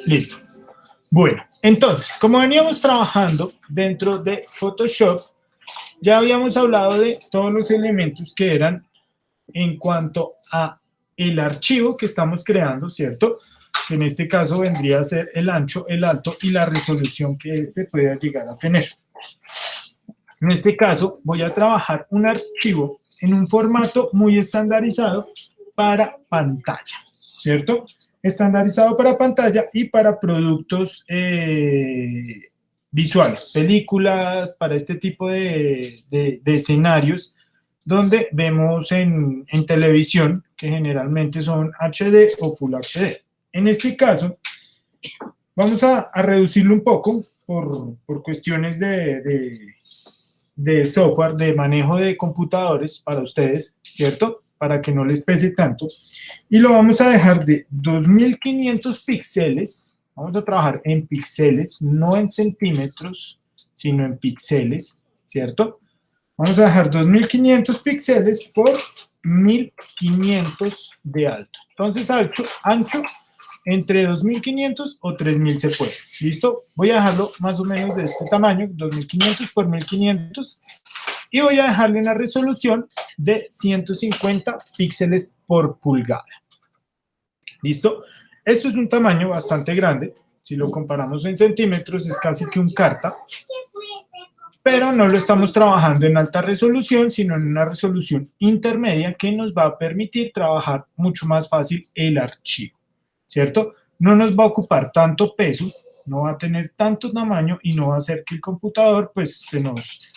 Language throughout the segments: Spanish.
Listo. Bueno, entonces, como veníamos trabajando dentro de Photoshop, ya habíamos hablado de todos los elementos que eran en cuanto a el archivo que estamos creando, ¿cierto? Que en este caso vendría a ser el ancho, el alto y la resolución que este pueda llegar a tener. En este caso, voy a trabajar un archivo en un formato muy estandarizado para pantalla, ¿cierto? Estandarizado para pantalla y para productos visuales, películas, para este tipo de escenarios donde vemos en televisión, que generalmente son HD o Full HD. En este caso, vamos a reducirlo un poco por cuestiones de software, de manejo de computadores para ustedes, ¿cierto? Para que no les pese tanto. Y lo vamos a dejar de 2500 píxeles. Vamos a trabajar en píxeles, no en centímetros, sino en píxeles, ¿cierto? Vamos a dejar 2500 píxeles por 1500 de alto. Entonces, ancho entre 2500 o 3000 se puede. ¿Listo? Voy a dejarlo más o menos de este tamaño, 2500 por 1500. Y voy a dejarle una resolución de 150 píxeles por pulgada. ¿Listo? Esto es un tamaño bastante grande. Si lo comparamos en centímetros, es casi que un carta. Pero no lo estamos trabajando en alta resolución, sino en una resolución intermedia que nos va a permitir trabajar mucho más fácil el archivo, ¿cierto? No nos va a ocupar tanto peso, no va a tener tanto tamaño y no va a hacer que el computador pues se nos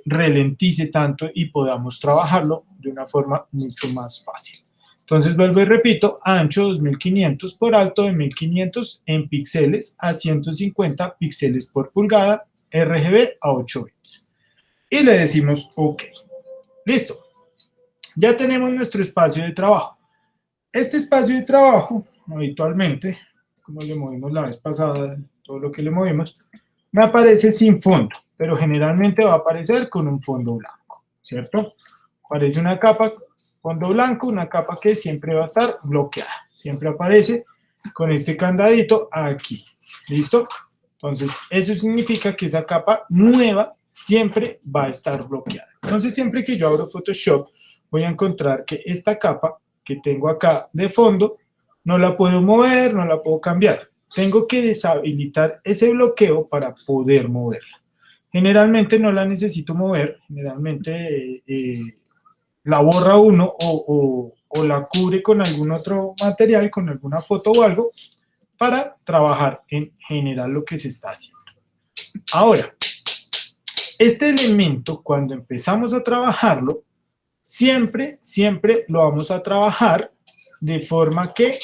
ralentice tanto y podamos trabajarlo de una forma mucho más fácil. Entonces vuelvo y repito, ancho 2500 por alto de 1500 en píxeles a 150 píxeles por pulgada, RGB a 8 bits. Y le decimos OK. Listo. Ya tenemos nuestro espacio de trabajo. Este espacio de trabajo, habitualmente, como le movimos la vez pasada, todo lo que le movimos, me aparece sin fondo, pero generalmente va a aparecer con un fondo blanco, ¿cierto? Aparece una capa, fondo blanco, una capa que siempre va a estar bloqueada. Siempre aparece con este candadito aquí. ¿Listo? Entonces, eso significa que esa capa nueva siempre va a estar bloqueada. Entonces, siempre que yo abro Photoshop, voy a encontrar que esta capa que tengo acá de fondo, no la puedo mover, no la puedo cambiar. Tengo que deshabilitar ese bloqueo para poder moverla. Generalmente no la necesito mover, generalmente la borra uno o la cubre con algún otro material, con alguna foto o algo, para trabajar en general lo que se está haciendo. Ahora, este elemento, cuando empezamos a trabajarlo, siempre lo vamos a trabajar de forma que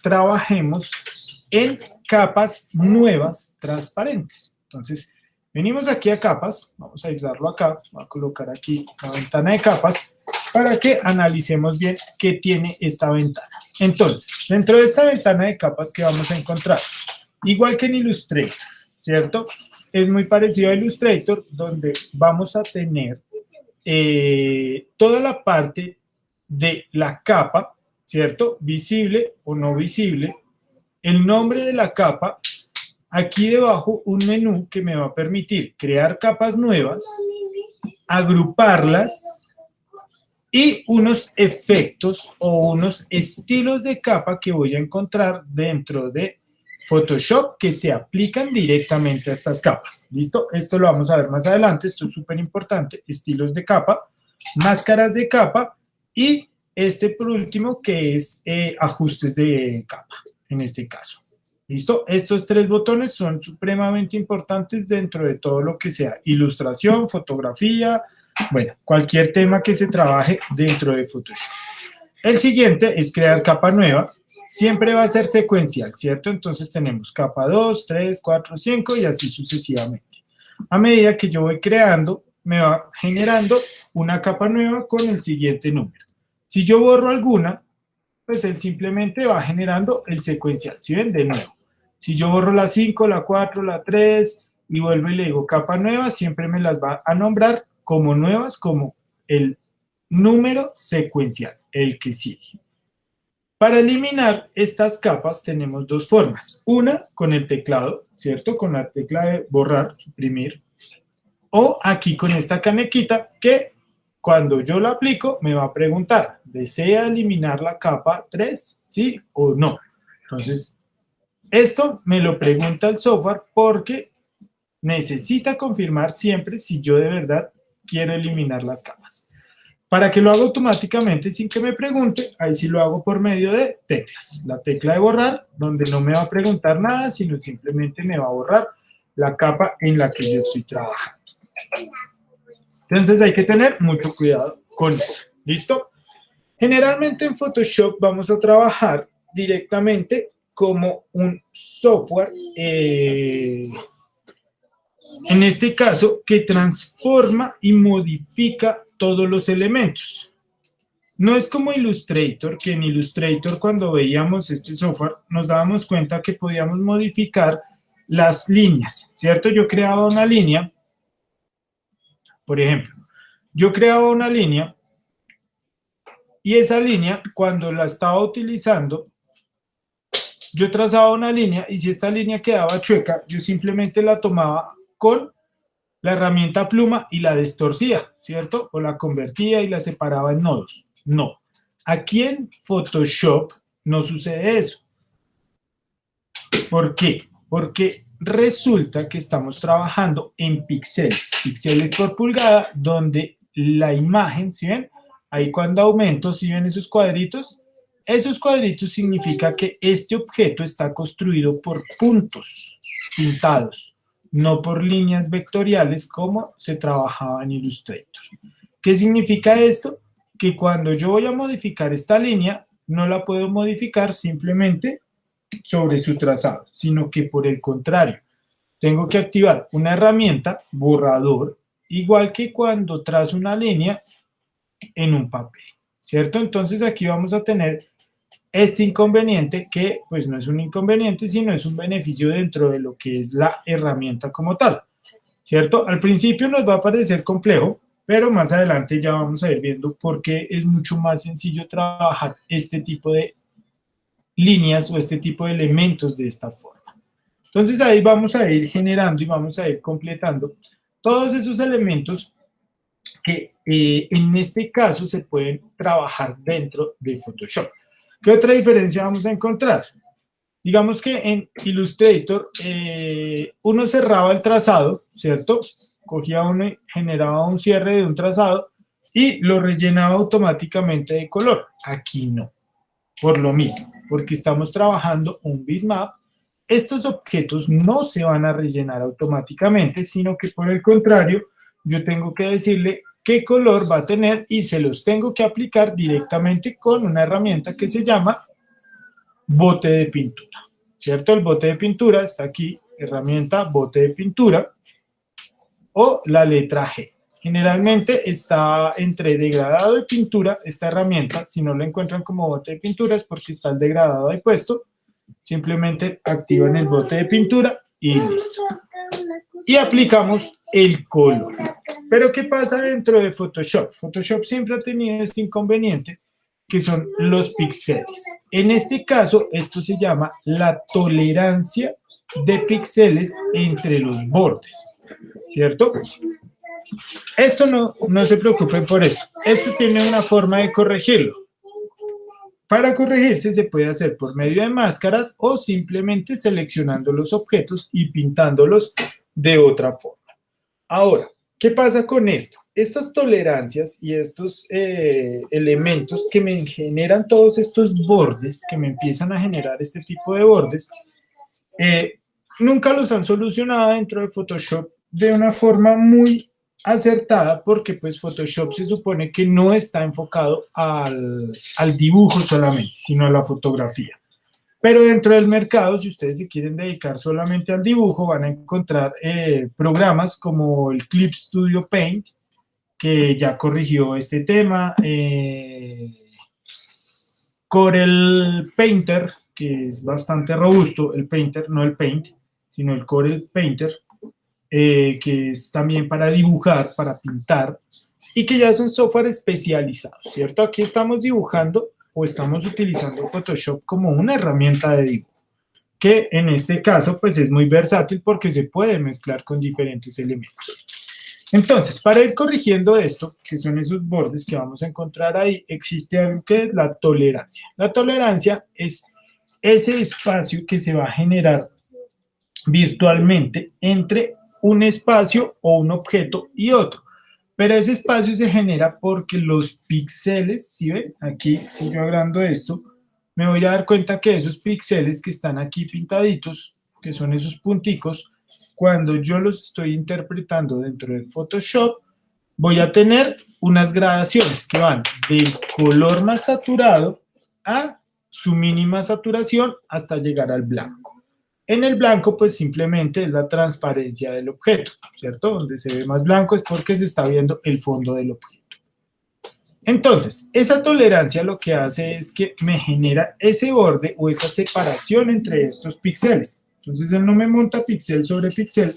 trabajemos en capas nuevas transparentes. Entonces, venimos aquí a capas, vamos a aislarlo acá, voy a colocar aquí la ventana de capas para que analicemos bien qué tiene esta ventana. Entonces, dentro de esta ventana de capas que vamos a encontrar, igual que en Illustrator, ¿cierto? Es muy parecido a Illustrator, donde vamos a tener toda la parte de la capa, ¿cierto? Visible o no visible, el nombre de la capa, aquí debajo un menú que me va a permitir crear capas nuevas, agruparlas y unos efectos o unos estilos de capa que voy a encontrar dentro de Photoshop que se aplican directamente a estas capas. ¿Listo? Esto lo vamos a ver más adelante, esto es súper importante. Estilos de capa, máscaras de capa y este por último que es ajustes de capa, en este caso. ¿Listo? Estos tres botones son supremamente importantes dentro de todo lo que sea ilustración, fotografía, bueno, cualquier tema que se trabaje dentro de Photoshop. El siguiente es crear capa nueva. Siempre va a ser secuencial, ¿cierto? Entonces tenemos capa 2, 3, 4, 5 y así sucesivamente. A medida que yo voy creando, me va generando una capa nueva con el siguiente número. Si yo borro alguna, pues él simplemente va generando el secuencial. ¿Sí ven? De nuevo. Si yo borro la 5, la 4, la 3 y vuelvo y le digo capa nueva, siempre me las va a nombrar como nuevas, como el número secuencial, el que sigue. Para eliminar estas capas tenemos dos formas. Una con el teclado, ¿cierto? Con la tecla de borrar, suprimir. O aquí con esta canequita que cuando yo la aplico me va a preguntar, ¿desea eliminar la capa 3? ¿Sí o no? Entonces, esto me lo pregunta el software porque necesita confirmar siempre si yo de verdad quiero eliminar las capas. Para que lo haga automáticamente sin que me pregunte, ahí sí lo hago por medio de teclas. La tecla de borrar, donde no me va a preguntar nada, sino simplemente me va a borrar la capa en la que yo estoy trabajando. Entonces hay que tener mucho cuidado con eso. ¿Listo? Generalmente en Photoshop vamos a trabajar directamente como un software, en este caso, que transforma y modifica todos los elementos. No es como Illustrator, que en Illustrator cuando veíamos este software nos dábamos cuenta que podíamos modificar las líneas, ¿cierto? Yo creaba una línea, por ejemplo, yo creaba una línea y esa línea cuando la estaba utilizando, yo trazaba una línea y si esta línea quedaba chueca, yo simplemente la tomaba con la herramienta pluma y la distorcía, ¿cierto? O la convertía y la separaba en nodos. No. Aquí en Photoshop no sucede eso. ¿Por qué? Porque resulta que estamos trabajando en píxeles, píxeles por pulgada, donde la imagen, ¿sí ven? Ahí cuando aumento, ¿sí ven esos cuadritos? Esos cuadritos significa que este objeto está construido por puntos pintados, no por líneas vectoriales como se trabajaba en Illustrator. ¿Qué significa esto? Que cuando yo voy a modificar esta línea, no la puedo modificar simplemente sobre su trazado, sino que por el contrario, tengo que activar una herramienta, borrador, igual que cuando trazo una línea en un papel, ¿cierto? Entonces aquí vamos a tener este inconveniente que pues no es un inconveniente, sino es un beneficio dentro de lo que es la herramienta como tal, ¿cierto? Al principio nos va a parecer complejo, pero más adelante ya vamos a ir viendo por qué es mucho más sencillo trabajar este tipo de líneas o este tipo de elementos de esta forma. Entonces ahí vamos a ir generando y vamos a ir completando todos esos elementos que en este caso se pueden trabajar dentro de Photoshop. ¿Qué otra diferencia vamos a encontrar? Digamos que en Illustrator uno cerraba el trazado, ¿cierto? Cogía uno y generaba un cierre de un trazado y lo rellenaba automáticamente de color. Aquí no, por lo mismo, porque estamos trabajando un bitmap. Estos objetos no se van a rellenar automáticamente, sino que por el contrario, yo tengo que decirle qué color va a tener y se los tengo que aplicar directamente con una herramienta que se llama bote de pintura, ¿cierto? El bote de pintura está aquí, herramienta bote de pintura o la letra G. Generalmente está entre degradado y pintura esta herramienta. Si no la encuentran como bote de pintura es porque está el degradado ahí puesto. Simplemente activan el bote de pintura y listo. Y aplicamos el color. Pero ¿qué pasa dentro de Photoshop? Photoshop siempre ha tenido este inconveniente que son los píxeles. En este caso, esto se llama la tolerancia de píxeles entre los bordes, ¿cierto? Esto no se preocupen por esto. Esto tiene una forma de corregirlo. Para corregirse se puede hacer por medio de máscaras o simplemente seleccionando los objetos y pintándolos de otra forma. Ahora, ¿qué pasa con esto? Estas tolerancias y estos elementos que me generan todos estos bordes, que me empiezan a generar este tipo de bordes, nunca los han solucionado dentro de Photoshop de una forma muy acertada porque pues Photoshop se supone que no está enfocado al dibujo solamente, sino a la fotografía. Pero dentro del mercado, si ustedes se quieren dedicar solamente al dibujo, van a encontrar programas como el Clip Studio Paint, que ya corrigió este tema, Corel Painter, que es bastante robusto, el Painter, no el Paint, sino el Corel Painter, que es también para dibujar, para pintar, y que ya es un software especializado, ¿cierto? Aquí estamos dibujando o estamos utilizando Photoshop como una herramienta de dibujo, que en este caso pues es muy versátil porque se puede mezclar con diferentes elementos. Entonces, para ir corrigiendo esto, que son esos bordes que vamos a encontrar ahí, existe algo que es la tolerancia. La tolerancia es ese espacio que se va a generar virtualmente entre un espacio o un objeto y otro. Pero ese espacio se genera porque los píxeles, ¿sí ven? Aquí, si yo agrando esto, me voy a dar cuenta que esos píxeles que están aquí pintaditos, que son esos punticos, cuando yo los estoy interpretando dentro de Photoshop, voy a tener unas gradaciones que van del color más saturado a su mínima saturación hasta llegar al blanco. En el blanco, pues simplemente es la transparencia del objeto, ¿cierto? Donde se ve más blanco es porque se está viendo el fondo del objeto. Entonces, esa tolerancia lo que hace es que me genera ese borde o esa separación entre estos píxeles. Entonces, él no me monta píxel sobre píxel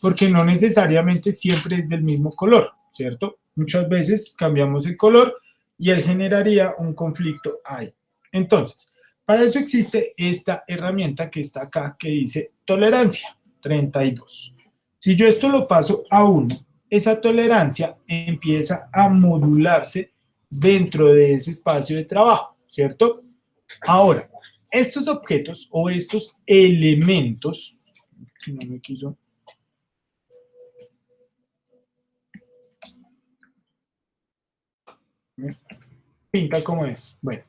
porque no necesariamente siempre es del mismo color, ¿cierto? Muchas veces cambiamos el color y él generaría un conflicto ahí. Entonces, para eso existe esta herramienta que está acá que dice tolerancia 32. Si yo esto lo paso a 1, esa tolerancia empieza a modularse dentro de ese espacio de trabajo, ¿cierto? Ahora, estos objetos o estos elementos, no me quiso, pinta como es, bueno,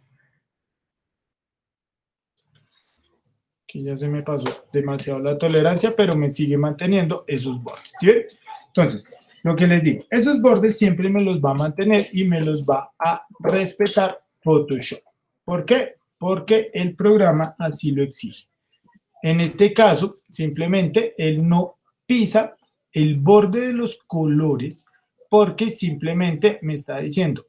que ya se me pasó demasiado la tolerancia, pero me sigue manteniendo esos bordes, ¿sí ven? Entonces, lo que les digo, esos bordes siempre me los va a mantener y me los va a respetar Photoshop. ¿Por qué? Porque el programa así lo exige. En este caso, simplemente él no pisa el borde de los colores porque simplemente me está diciendo,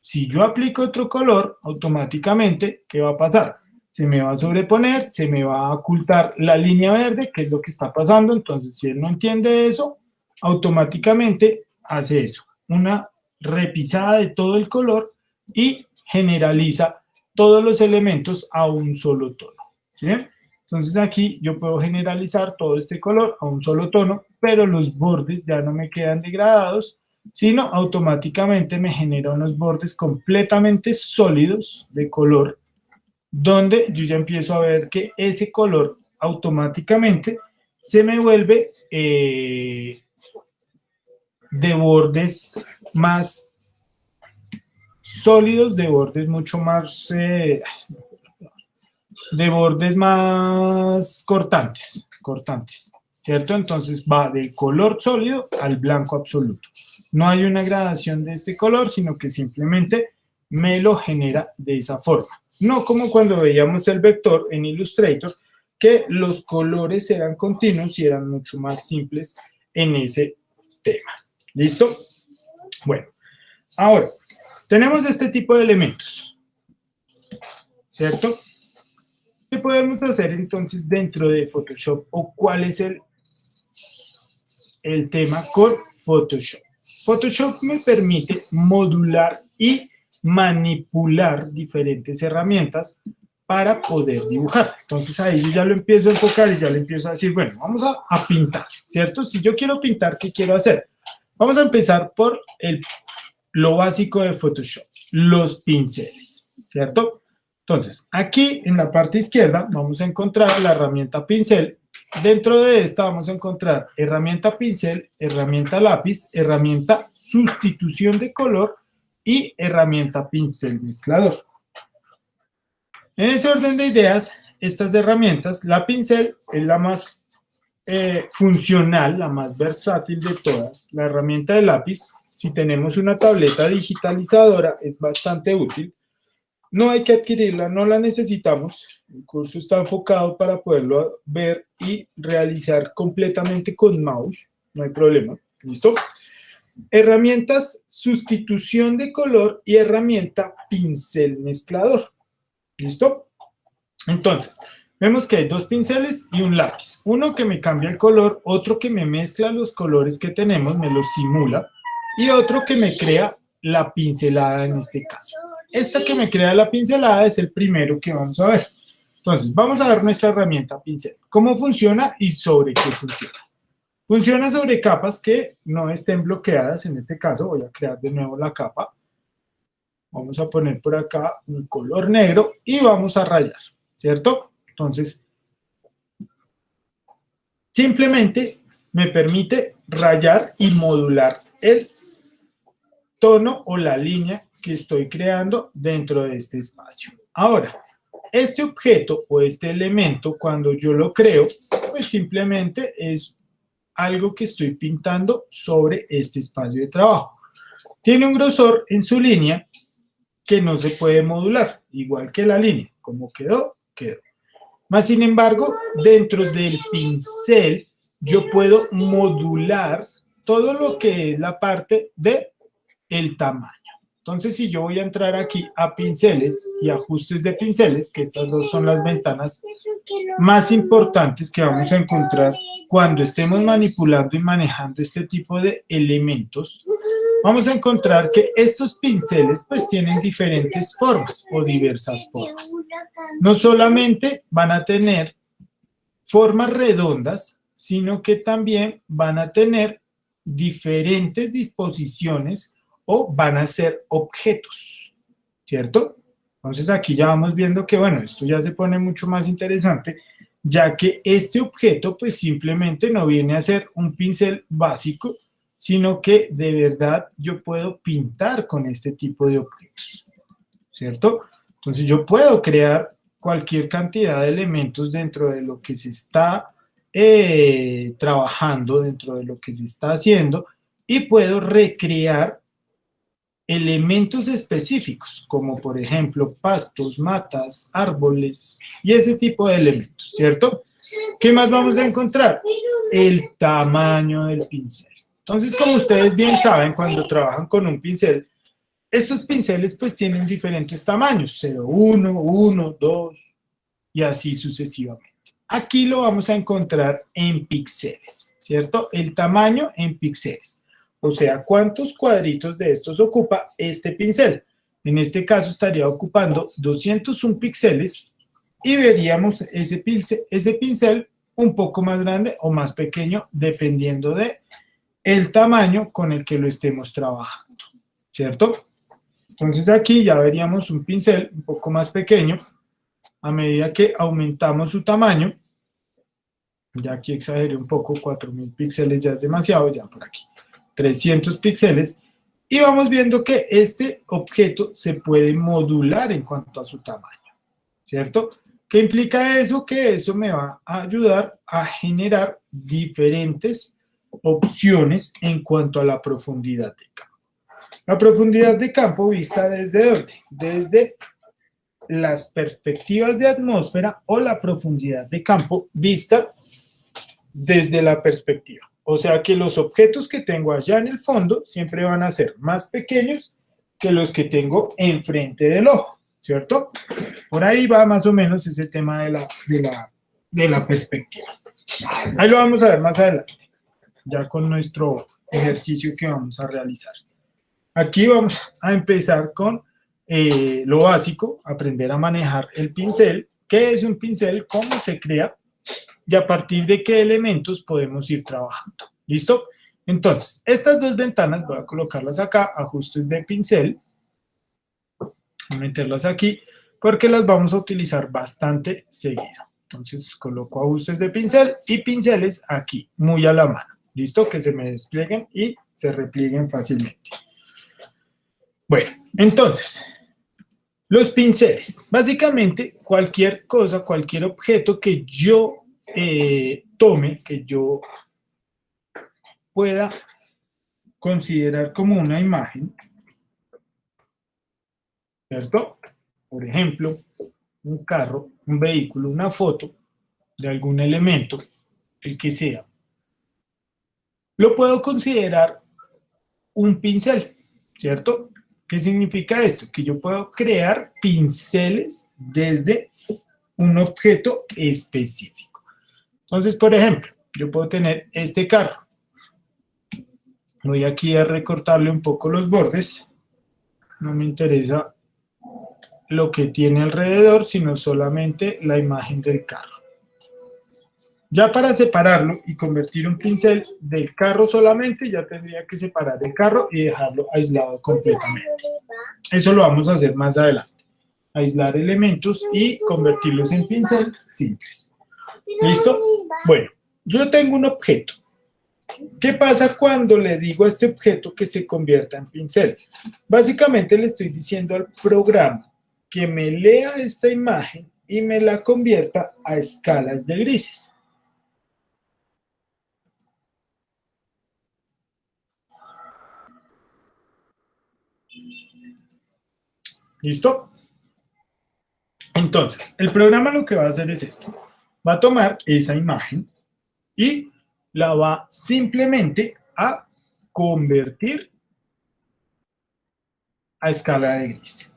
si yo aplico otro color, automáticamente, ¿qué va a pasar? Se me va a sobreponer, se me va a ocultar la línea verde, que es lo que está pasando. Entonces, si él no entiende eso, automáticamente hace eso, una repisada de todo el color y generaliza todos los elementos a un solo tono, ¿sí? Entonces aquí yo puedo generalizar todo este color a un solo tono, pero los bordes ya no me quedan degradados, sino automáticamente me genera unos bordes completamente sólidos de color, donde yo ya empiezo a ver que ese color automáticamente se me vuelve de bordes más sólidos, de bordes mucho más, de bordes más cortantes, ¿cierto? Entonces va del color sólido al blanco absoluto. No hay una gradación de este color, sino que simplemente me lo genera de esa forma. No como cuando veíamos el vector en Illustrator, que los colores eran continuos y eran mucho más simples en ese tema. ¿Listo? Bueno, ahora, tenemos este tipo de elementos, ¿cierto? ¿Qué podemos hacer entonces dentro de Photoshop o cuál es el tema con Photoshop? Photoshop me permite modular y manipular diferentes herramientas para poder dibujar. Entonces ahí yo ya lo empiezo a enfocar y ya le empiezo a decir, bueno, vamos a pintar, ¿cierto? Si yo quiero pintar, ¿qué quiero hacer? Vamos a empezar por lo básico de Photoshop, los pinceles, ¿cierto? Entonces, aquí en la parte izquierda vamos a encontrar la herramienta pincel. Dentro de esta vamos a encontrar herramienta pincel, herramienta lápiz, herramienta sustitución de color y herramienta pincel mezclador. En ese orden de ideas, estas herramientas, la pincel es la más funcional, la más versátil de todas. La herramienta de lápiz, si tenemos una tableta digitalizadora, es bastante útil. No hay que adquirirla, no la necesitamos. El curso está enfocado para poderlo ver y realizar completamente con mouse. No hay problema. ¿Listo? Herramientas sustitución de color y herramienta pincel mezclador. ¿Listo? Entonces, vemos que hay dos pinceles y un lápiz. Uno que me cambia el color, otro que me mezcla los colores que tenemos, me los simula, y otro que me crea la pincelada en este caso. esta que me crea la pincelada es el primero que vamos a ver. Entonces, vamos a ver nuestra herramienta pincel. ¿Cómo funciona y sobre qué funciona? Funciona sobre capas que no estén bloqueadas. En este caso, voy a crear de nuevo la capa. Vamos a poner por acá un color negro y vamos a rayar, ¿cierto? Entonces, simplemente me permite rayar y modular el tono o la línea que estoy creando dentro de este espacio. Ahora, este objeto o este elemento, cuando yo lo creo, pues simplemente es algo que estoy pintando sobre este espacio de trabajo. Tiene un grosor en su línea que no se puede modular, igual que la línea. Como quedó, quedó. Más sin embargo, dentro del pincel, yo puedo modular todo lo que es la parte de el tamaño. Entonces, si yo voy a entrar aquí a pinceles y ajustes de pinceles, que estas dos son las ventanas más importantes que vamos a encontrar cuando estemos manipulando y manejando este tipo de elementos, vamos a encontrar que estos pinceles pues tienen diferentes formas o diversas formas. No solamente van a tener formas redondas, sino que también van a tener diferentes disposiciones o van a ser objetos, ¿cierto? Entonces aquí ya vamos viendo que, bueno, esto ya se pone mucho más interesante, ya que este objeto pues simplemente no viene a ser un pincel básico, sino que de verdad yo puedo pintar con este tipo de objetos, ¿cierto? Entonces yo puedo crear cualquier cantidad de elementos dentro de lo que se está trabajando, dentro de lo que se está haciendo, y puedo recrear elementos específicos, como por ejemplo pastos, matas, árboles y ese tipo de elementos, ¿cierto? ¿Qué más vamos a encontrar? El tamaño del pincel. Entonces, como ustedes bien saben, cuando trabajan con un pincel, estos pinceles pues tienen diferentes tamaños, 0,1, 1, 2 y así sucesivamente. Aquí lo vamos a encontrar en píxeles, ¿cierto? El tamaño en píxeles. O sea, ¿cuántos cuadritos de estos ocupa este pincel? En este caso estaría ocupando 201 píxeles y veríamos ese pincel un poco más grande o más pequeño dependiendo de el tamaño con el que lo estemos trabajando, ¿cierto? Entonces aquí ya veríamos un pincel un poco más pequeño a medida que aumentamos su tamaño. Ya aquí exageré un poco, 4000 píxeles ya es demasiado, ya por aquí. 300 píxeles y vamos viendo que este objeto se puede modular en cuanto a su tamaño, ¿cierto? ¿Qué implica eso? Que eso me va a ayudar a generar diferentes opciones en cuanto a la profundidad de campo. La profundidad de campo vista desde ¿dónde? Desde las perspectivas de atmósfera o la profundidad de campo vista desde la perspectiva. O sea que los objetos que tengo allá en el fondo siempre van a ser más pequeños que los que tengo enfrente del ojo, ¿cierto? Por ahí va más o menos ese tema de la perspectiva. Ahí lo vamos a ver más adelante, ya con nuestro ejercicio que vamos a realizar. Aquí vamos a empezar con lo básico, aprender a manejar el pincel. ¿Qué es un pincel? ¿Cómo se crea? Y a partir de qué elementos podemos ir trabajando. ¿Listo? Entonces, estas dos ventanas, voy a colocarlas acá, ajustes de pincel, voy a meterlas aquí, porque las vamos a utilizar bastante seguido. Entonces, coloco ajustes de pincel y pinceles aquí, muy a la mano. ¿Listo? Que se me desplieguen y se replieguen fácilmente. Bueno, entonces, los pinceles. Básicamente, cualquier cosa, cualquier objeto que yo tome, que yo pueda considerar como una imagen, ¿cierto? Por ejemplo, un carro, un vehículo, una foto de algún elemento, el que sea, lo puedo considerar un pincel, ¿cierto? ¿Qué significa esto? Que yo puedo crear pinceles desde un objeto específico. Entonces, por ejemplo, yo puedo tener este carro. Voy aquí a recortarle un poco los bordes. No me interesa lo que tiene alrededor, sino solamente la imagen del carro. Ya para separarlo y convertir un pincel del carro solamente, ya tendría que separar el carro y dejarlo aislado completamente. Eso lo vamos a hacer más adelante. Aislar elementos y convertirlos en pincel simples. ¿Listo? Bueno, yo tengo un objeto. ¿Qué pasa cuando le digo a este objeto que se convierta en pincel? Básicamente le estoy diciendo al programa que me lea esta imagen y me la convierta a escalas de grises. ¿Listo? Entonces, el programa lo que va a hacer es esto. Va a tomar esa imagen y la va simplemente a convertir a escala de gris.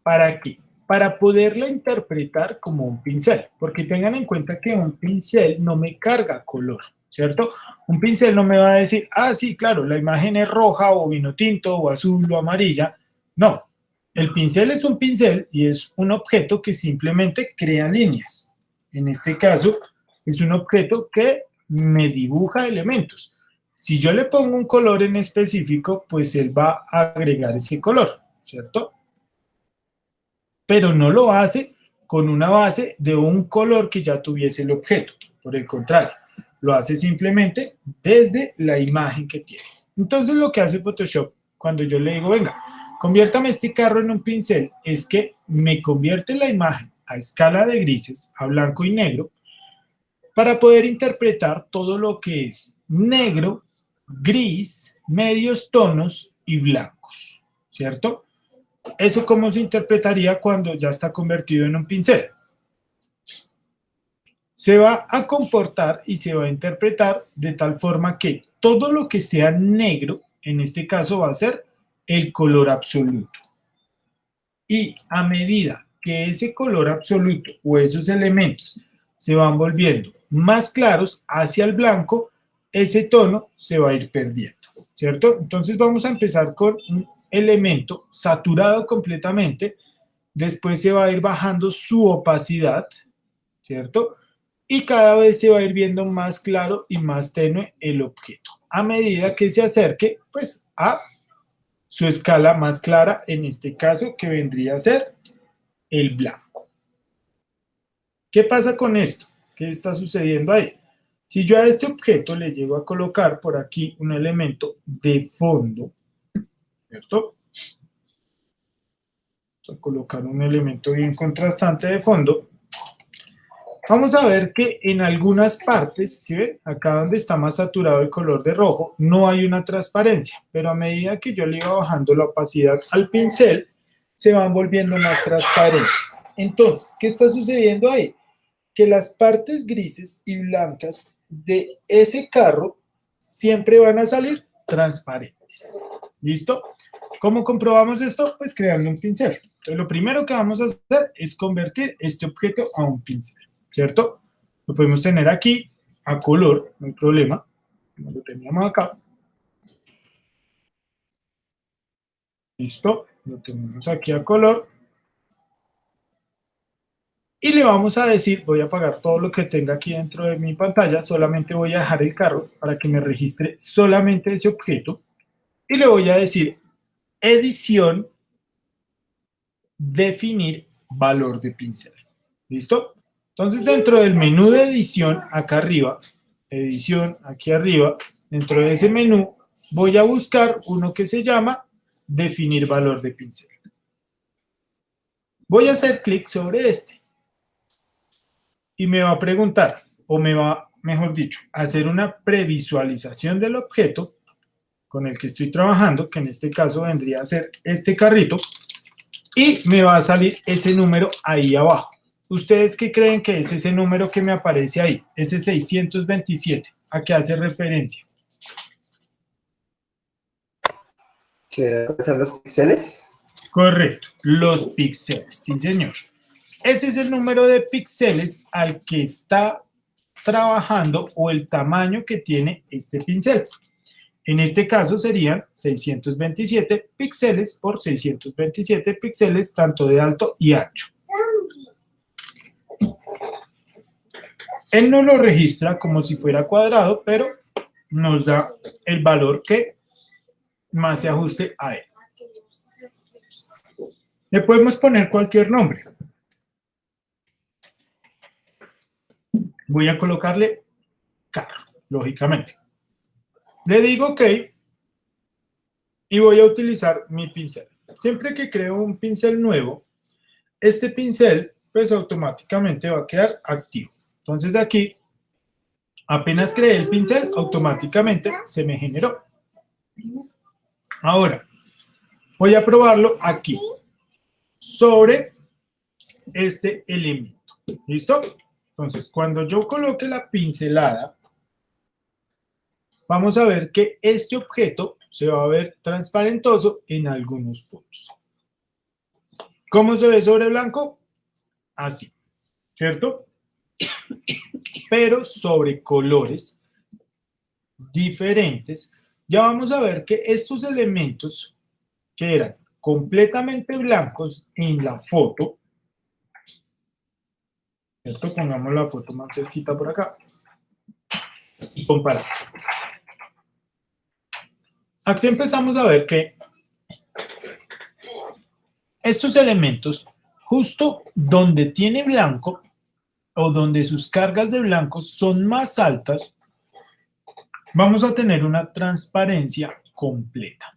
¿Para qué? Para poderla interpretar como un pincel, porque tengan en cuenta que un pincel no me carga color, ¿cierto? Un pincel no me va a decir, ah, sí, claro, la imagen es roja o vino tinto o azul o amarilla. No, el pincel es un pincel y es un objeto que simplemente crea líneas. En este caso, es un objeto que me dibuja elementos. Si yo le pongo un color en específico, pues él va a agregar ese color, ¿cierto? Pero no lo hace con una base de un color que ya tuviese el objeto. Por el contrario, lo hace simplemente desde la imagen que tiene. Entonces lo que hace Photoshop, cuando yo le digo, venga, conviértame este carro en un pincel, es que me convierte la imagen a escala de grises, a blanco y negro, para poder interpretar todo lo que es negro, gris, medios tonos y blancos, ¿cierto? ¿Eso cómo se interpretaría cuando ya está convertido en un pincel? Se va a comportar y se va a interpretar de tal forma que todo lo que sea negro, en este caso va a ser el color absoluto. Y a medida que ese color absoluto o esos elementos se van volviendo más claros hacia el blanco, ese tono se va a ir perdiendo, ¿cierto? Entonces vamos a empezar con un elemento saturado completamente, después se va a ir bajando su opacidad, ¿cierto? Y cada vez se va a ir viendo más claro y más tenue el objeto, a medida que se acerque, pues, a su escala más clara, en este caso, que vendría a ser el blanco. ¿Qué pasa con esto? ¿Qué está sucediendo ahí? Si yo a este objeto le llego a colocar por aquí un elemento de fondo, ¿cierto? Vamos a colocar un elemento bien contrastante de fondo. Vamos a ver que en algunas partes, ¿sí ven? Acá donde está más saturado el color de rojo, no hay una transparencia, pero a medida que yo le iba bajando la opacidad al pincel, se van volviendo más transparentes. Entonces, ¿qué está sucediendo ahí? Que las partes grises y blancas de ese carro siempre van a salir transparentes. ¿Listo? ¿Cómo comprobamos esto? Pues creando un pincel. Entonces, lo primero que vamos a hacer es convertir este objeto a un pincel, ¿cierto? Lo podemos tener aquí a color, no hay problema. Lo teníamos acá. Listo, lo tenemos aquí a color. Y le vamos a decir, voy a apagar todo lo que tenga aquí dentro de mi pantalla, solamente voy a dejar el carro para que me registre solamente ese objeto. Y le voy a decir, edición, definir valor de pincel. ¿Listo? Entonces dentro del menú de edición, acá arriba, edición, aquí arriba, dentro de ese menú, voy a buscar uno que se llama definir valor de pincel. Voy a hacer clic sobre este. Y me va a preguntar, o me va, mejor dicho, a hacer una previsualización del objeto con el que estoy trabajando, que en este caso vendría a ser este carrito, y me va a salir ese número ahí abajo. ¿Ustedes qué creen que es ese número que me aparece ahí? Ese 627, ¿a qué hace referencia? ¿Son los píxeles? Correcto, los píxeles, sí señor. Ese es el número de píxeles al que está trabajando o el tamaño que tiene este pincel. En este caso serían 627 píxeles por 627 píxeles, tanto de alto y ancho. Él no lo registra como si fuera cuadrado, pero nos da el valor que más se ajuste a él. Le podemos poner cualquier nombre. Voy a colocarle carro, lógicamente. Le digo OK y voy a utilizar mi pincel. Siempre que creo un pincel nuevo, este pincel pues automáticamente va a quedar activo. Entonces aquí, apenas creé el pincel, automáticamente se me generó. Ahora, voy a probarlo aquí, sobre este elemento. ¿Listo? Entonces, cuando yo coloque la pincelada, vamos a ver que este objeto se va a ver transparentoso en algunos puntos. ¿Cómo se ve sobre blanco? Así, ¿cierto? Pero sobre colores diferentes, ya vamos a ver que estos elementos que eran completamente blancos en la foto, ¿cierto? Pongamos la foto más cerquita por acá y comparamos. Aquí empezamos a ver que estos elementos, justo donde tiene blanco o donde sus cargas de blanco son más altas, vamos a tener una transparencia completa.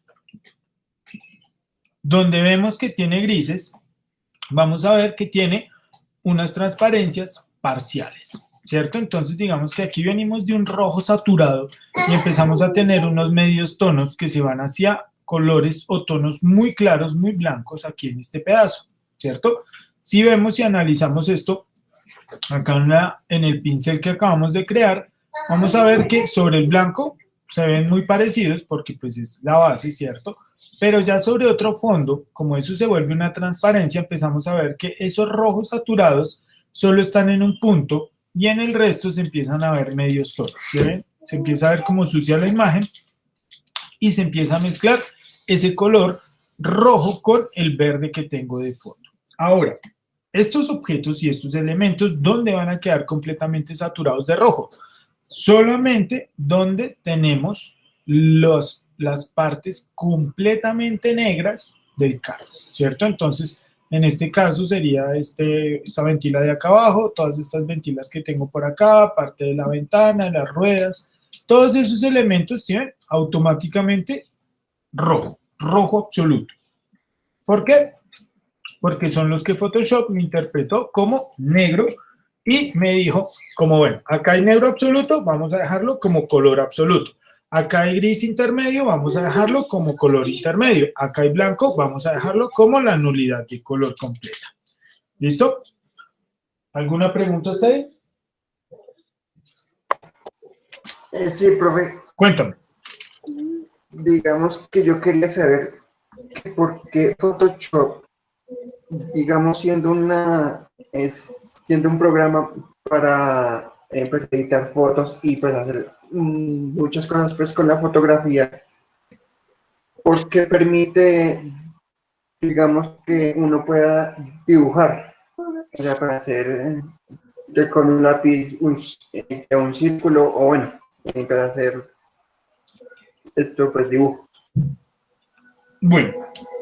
Donde vemos que tiene grises, vamos a ver que tiene unas transparencias parciales, ¿cierto? Entonces digamos que aquí venimos de un rojo saturado y empezamos a tener unos medios tonos que se van hacia colores o tonos muy claros, muy blancos aquí en este pedazo, ¿cierto? Si vemos y analizamos esto, acá en el pincel que acabamos de crear, vamos a ver que sobre el blanco se ven muy parecidos porque pues es la base, ¿cierto? Pero ya sobre otro fondo, como eso se vuelve una transparencia, empezamos a ver que esos rojos saturados solo están en un punto y en el resto se empiezan a ver medios tonos, ¿sí ven? Se empieza a ver como sucia la imagen y se empieza a mezclar ese color rojo con el verde que tengo de fondo. Ahora, estos objetos y estos elementos, ¿dónde van a quedar completamente saturados de rojo? Solamente donde tenemos las partes completamente negras del carro, ¿cierto? Entonces, en este caso sería esta ventila de acá abajo, todas estas ventilas que tengo por acá, parte de la ventana, las ruedas, todos esos elementos tienen automáticamente rojo, rojo absoluto. ¿Por qué? Porque son los que Photoshop me interpretó como negro y me dijo, como bueno, acá hay negro absoluto, vamos a dejarlo como color absoluto. Acá hay gris intermedio, vamos a dejarlo como color intermedio. Acá hay blanco, vamos a dejarlo como la nulidad de color completa. ¿Listo? ¿Alguna pregunta hasta ahí? Sí, profe. Cuéntame. Digamos que yo quería saber por qué Photoshop, digamos, siendo un programa para pues, editar fotos y pues hacer muchas cosas pues con la fotografía, porque permite, digamos, que uno pueda dibujar, o sea, para hacer con un lápiz un círculo o bueno, para hacer esto pues dibujo. Bueno,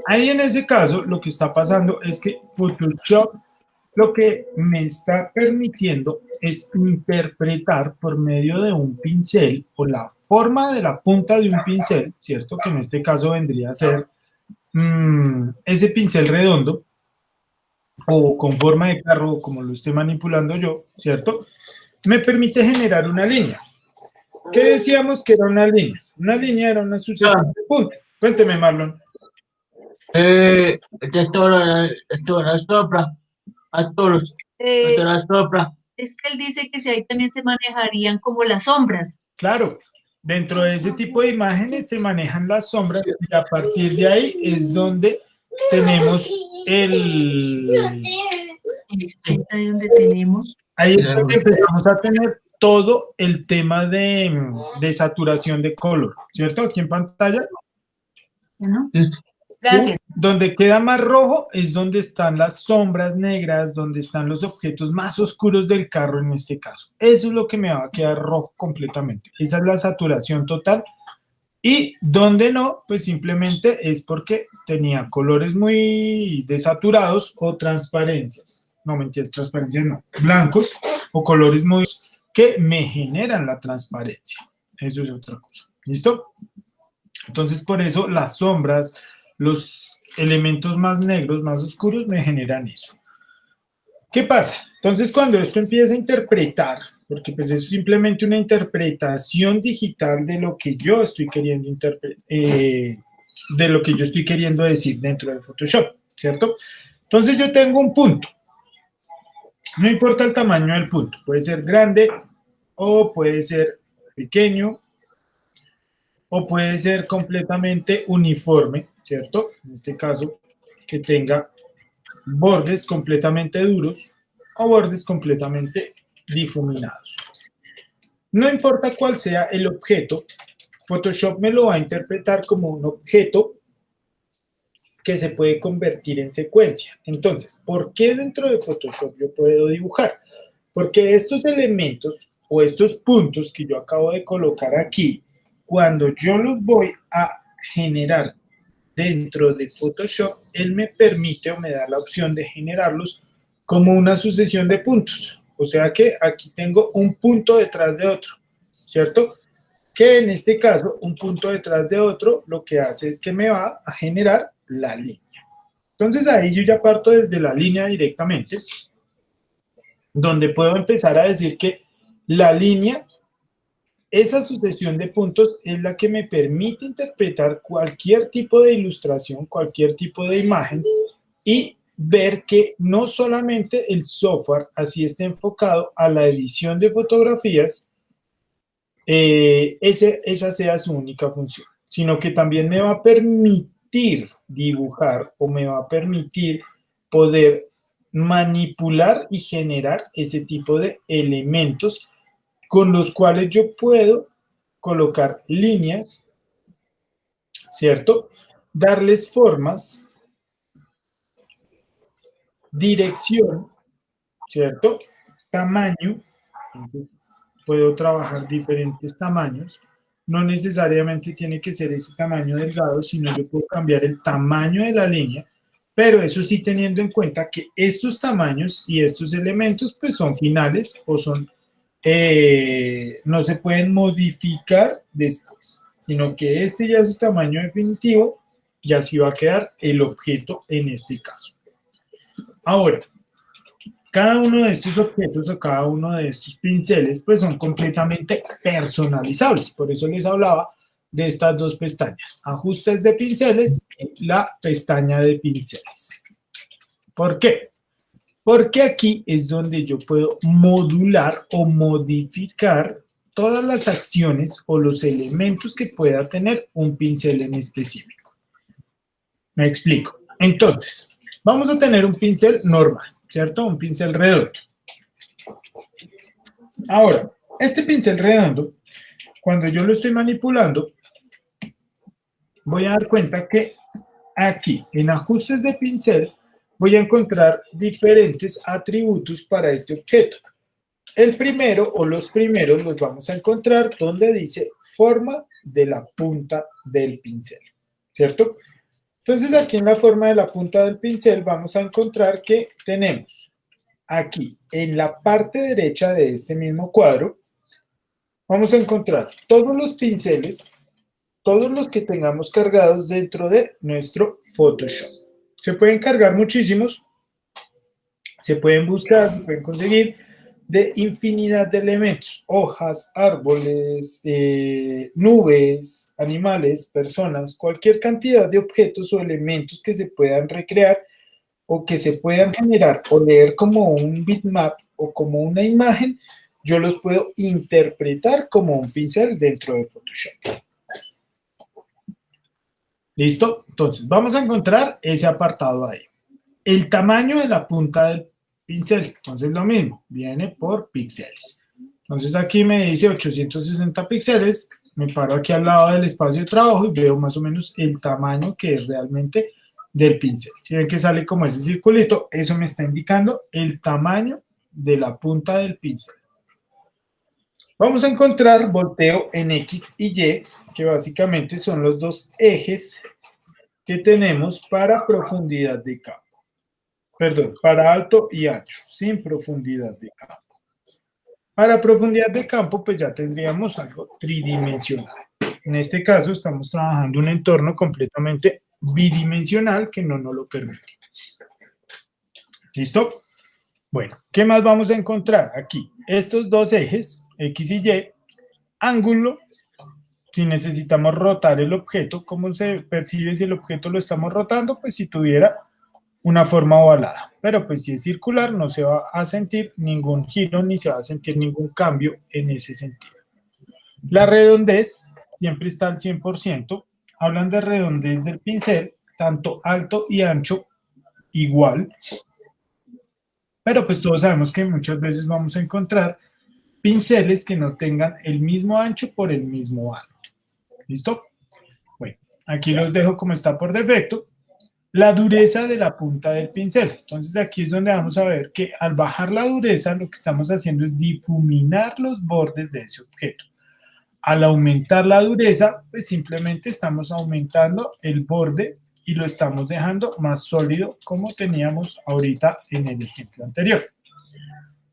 ahí en ese caso lo que está pasando es que Photoshop lo que me está permitiendo es interpretar por medio de un pincel o la forma de la punta de un pincel, ¿cierto? Que en este caso vendría a ser ese pincel redondo o con forma de carro, como lo estoy manipulando yo, ¿cierto? Me permite generar una línea. ¿Qué decíamos que era una línea? Una línea era una sucesión de puntos. Cuénteme, Marlon. Esto la sopla a todos. La sopla. Es que él dice que si ahí también se manejarían como las sombras. Claro, dentro de ese tipo de imágenes se manejan las sombras y a partir de ahí es donde tenemos Ahí donde tenemos. ahí es donde empezamos a tener todo el tema de saturación de color, ¿cierto? Aquí en pantalla. ¿No? Listo. Gracias. Donde queda más rojo es donde están las sombras negras, donde están los objetos más oscuros del carro en este caso. Eso es lo que me va a quedar rojo completamente. Esa es la saturación total. Y donde no, pues simplemente es porque tenía colores muy desaturados o transparencias. No, mentiras, transparencias no. Blancos o colores muy que me generan la transparencia. Eso es otra cosa. ¿Listo? Entonces, por eso las sombras, los elementos más negros, más oscuros, me generan eso. ¿Qué pasa? Entonces, cuando esto empieza a interpretar, porque pues es simplemente una interpretación digital de lo que yo estoy queriendo de lo que yo estoy queriendo decir dentro de Photoshop, ¿cierto? Entonces, yo tengo un punto. No importa el tamaño del punto, puede ser grande o puede ser pequeño, o puede ser completamente uniforme, ¿cierto? En este caso, que tenga bordes completamente duros o bordes completamente difuminados. No importa cuál sea el objeto, Photoshop me lo va a interpretar como un objeto que se puede convertir en secuencia. Entonces, ¿por qué dentro de Photoshop yo puedo dibujar? Porque estos elementos o estos puntos que yo acabo de colocar aquí, cuando yo los voy a generar dentro de Photoshop, él me permite o me da la opción de generarlos como una sucesión de puntos. O sea que aquí tengo un punto detrás de otro, ¿cierto? Que en este caso, un punto detrás de otro, lo que hace es que me va a generar la línea. Entonces ahí yo ya parto desde la línea directamente, donde puedo empezar a decir que la línea, esa sucesión de puntos es la que me permite interpretar cualquier tipo de ilustración, cualquier tipo de imagen y ver que no solamente el software así esté enfocado a la edición de fotografías, esa sea su única función, sino que también me va a permitir dibujar o me va a permitir poder manipular y generar ese tipo de elementos con los cuales yo puedo colocar líneas, ¿cierto? Darles formas, dirección, ¿cierto? Tamaño. Entonces, puedo trabajar diferentes tamaños. No necesariamente tiene que ser ese tamaño delgado, sino yo puedo cambiar el tamaño de la línea, pero eso sí teniendo en cuenta que estos tamaños y estos elementos pues son finales o son no se pueden modificar después, sino que este ya es su tamaño definitivo, ya sí va a quedar el objeto en este caso. Ahora, cada uno de estos objetos o cada uno de estos pinceles pues son completamente personalizables, por eso les hablaba de estas dos pestañas, ajustes de pinceles y la pestaña de pinceles. ¿Por qué? Porque aquí es donde yo puedo modular o modificar todas las acciones o los elementos que pueda tener un pincel en específico. Me explico. Entonces, vamos a tener un pincel normal, ¿cierto? Un pincel redondo. Ahora, este pincel redondo, cuando yo lo estoy manipulando, voy a dar cuenta que aquí, en ajustes de pincel, voy a encontrar diferentes atributos para este objeto. El primero o los primeros los vamos a encontrar donde dice forma de la punta del pincel, ¿cierto? Entonces aquí en la forma de la punta del pincel vamos a encontrar que tenemos aquí en la parte derecha de este mismo cuadro, vamos a encontrar todos los pinceles, todos los que tengamos cargados dentro de nuestro Photoshop. Se pueden cargar muchísimos, se pueden buscar, se pueden conseguir de infinidad de elementos, hojas, árboles, nubes, animales, personas, cualquier cantidad de objetos o elementos que se puedan recrear o que se puedan generar o leer como un bitmap o como una imagen, yo los puedo interpretar como un pincel dentro de Photoshop. ¿Listo? Entonces, vamos a encontrar ese apartado ahí. El tamaño de la punta del pincel, entonces lo mismo, viene por píxeles. Entonces aquí me dice 860 píxeles, me paro aquí al lado del espacio de trabajo y veo más o menos el tamaño que es realmente del pincel. Si ven que sale como ese circulito, eso me está indicando el tamaño de la punta del pincel. Vamos a encontrar volteo en X y Y, que básicamente son los dos ejes que tenemos para profundidad de campo. Perdón, para alto y ancho, sin profundidad de campo. Para profundidad de campo, pues ya tendríamos algo tridimensional. En este caso, estamos trabajando un entorno completamente bidimensional que no nos lo permite. ¿Listo? Bueno, ¿qué más vamos a encontrar aquí? Estos dos ejes, X y Y, ángulo, si necesitamos rotar el objeto, ¿cómo se percibe si el objeto lo estamos rotando? Pues si tuviera una forma ovalada, pero pues si es circular no se va a sentir ningún giro ni se va a sentir ningún cambio en ese sentido. La redondez siempre está al 100%, hablan de redondez del pincel, tanto alto y ancho igual, pero pues todos sabemos que muchas veces vamos a encontrar pinceles que no tengan el mismo ancho por el mismo alto. ¿Listo? Bueno, aquí los dejo como está por defecto. La dureza de la punta del pincel. Entonces aquí es donde vamos a ver que al bajar la dureza lo que estamos haciendo es difuminar los bordes de ese objeto. Al aumentar la dureza, pues simplemente estamos aumentando el borde y lo estamos dejando más sólido como teníamos ahorita en el ejemplo anterior.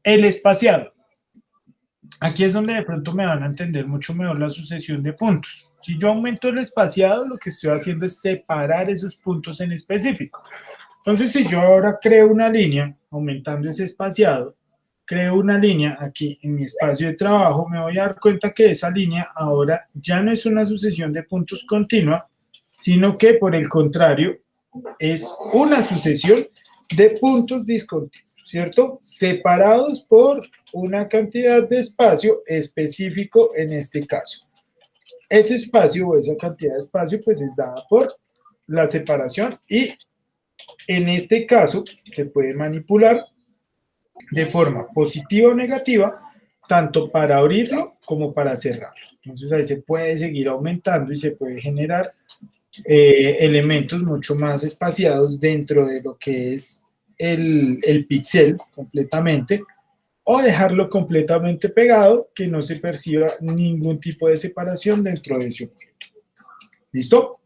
El espaciado. Aquí es donde de pronto me van a entender mucho mejor la sucesión de puntos. Si yo aumento el espaciado, lo que estoy haciendo es separar esos puntos en específico. Entonces, si yo ahora creo una línea, aumentando ese espaciado, creo una línea aquí en mi espacio de trabajo, me voy a dar cuenta que esa línea ahora ya no es una sucesión de puntos continua, sino que por el contrario, es una sucesión de puntos discontinuos, ¿cierto? Separados por una cantidad de espacio específico en este caso. Ese espacio o esa cantidad de espacio pues es dada por la separación y en este caso se puede manipular de forma positiva o negativa tanto para abrirlo como para cerrarlo. Entonces ahí se puede seguir aumentando y se puede generar elementos mucho más espaciados dentro de lo que es el píxel completamente, o dejarlo completamente pegado, que no se perciba ningún tipo de separación dentro de ese objeto. ¿Listo?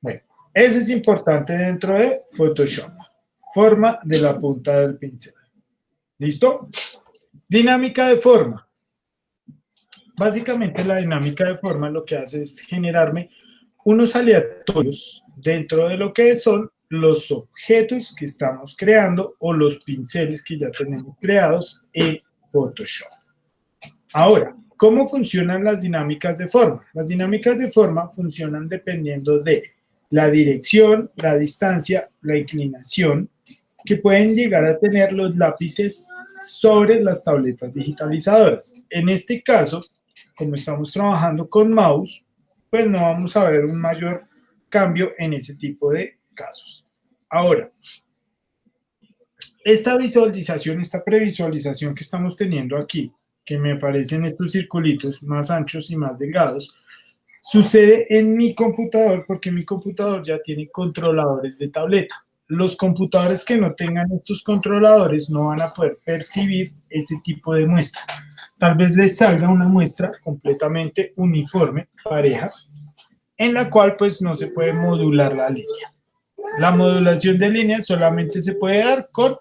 Bueno, eso es importante dentro de Photoshop. Forma de la punta del pincel. ¿Listo? Dinámica de forma. Básicamente la dinámica de forma lo que hace es generarme unos aleatorios dentro de lo que son los objetos que estamos creando o los pinceles que ya tenemos creados en Photoshop. Ahora, ¿cómo funcionan las dinámicas de forma? Las dinámicas de forma funcionan dependiendo de la dirección, la distancia, la inclinación que pueden llegar a tener los lápices sobre las tabletas digitalizadoras. En este caso, como estamos trabajando con mouse, pues no vamos a ver un mayor cambio en ese tipo de casos. Ahora, esta visualización, esta previsualización que estamos teniendo aquí, que me aparecen estos circulitos más anchos y más delgados, sucede en mi computador porque mi computador ya tiene controladores de tableta. Los computadores que no tengan estos controladores no van a poder percibir ese tipo de muestra. Tal vez les salga una muestra completamente uniforme, pareja, en la cual pues no se puede modular la línea. La modulación de líneas solamente se puede dar con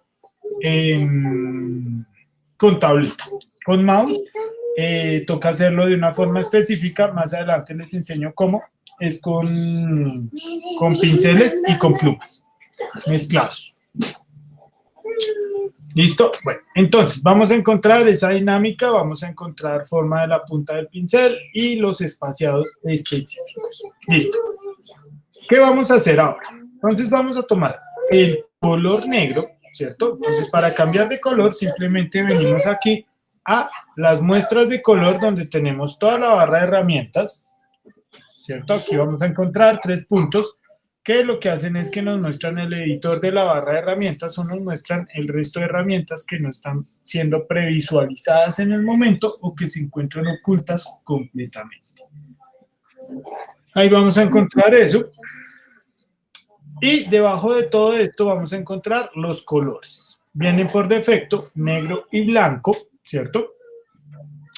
tableta. Con mouse toca hacerlo de una forma específica. Más adelante les enseño cómo. Es con pinceles y con plumas mezclados. ¿Listo? Bueno, entonces vamos a encontrar esa dinámica, vamos a encontrar forma de la punta del pincel y los espaciados específicos. Listo. ¿Qué vamos a hacer ahora? Entonces vamos a tomar el color negro, ¿cierto? Entonces para cambiar de color simplemente venimos aquí a las muestras de color donde tenemos toda la barra de herramientas, ¿cierto? Aquí vamos a encontrar 3 puntos que lo que hacen es que nos muestran el editor de la barra de herramientas o nos muestran el resto de herramientas que no están siendo previsualizadas en el momento o que se encuentran ocultas completamente. Ahí vamos a encontrar eso. Y debajo de todo esto vamos a encontrar los colores. Vienen por defecto negro y blanco, ¿cierto?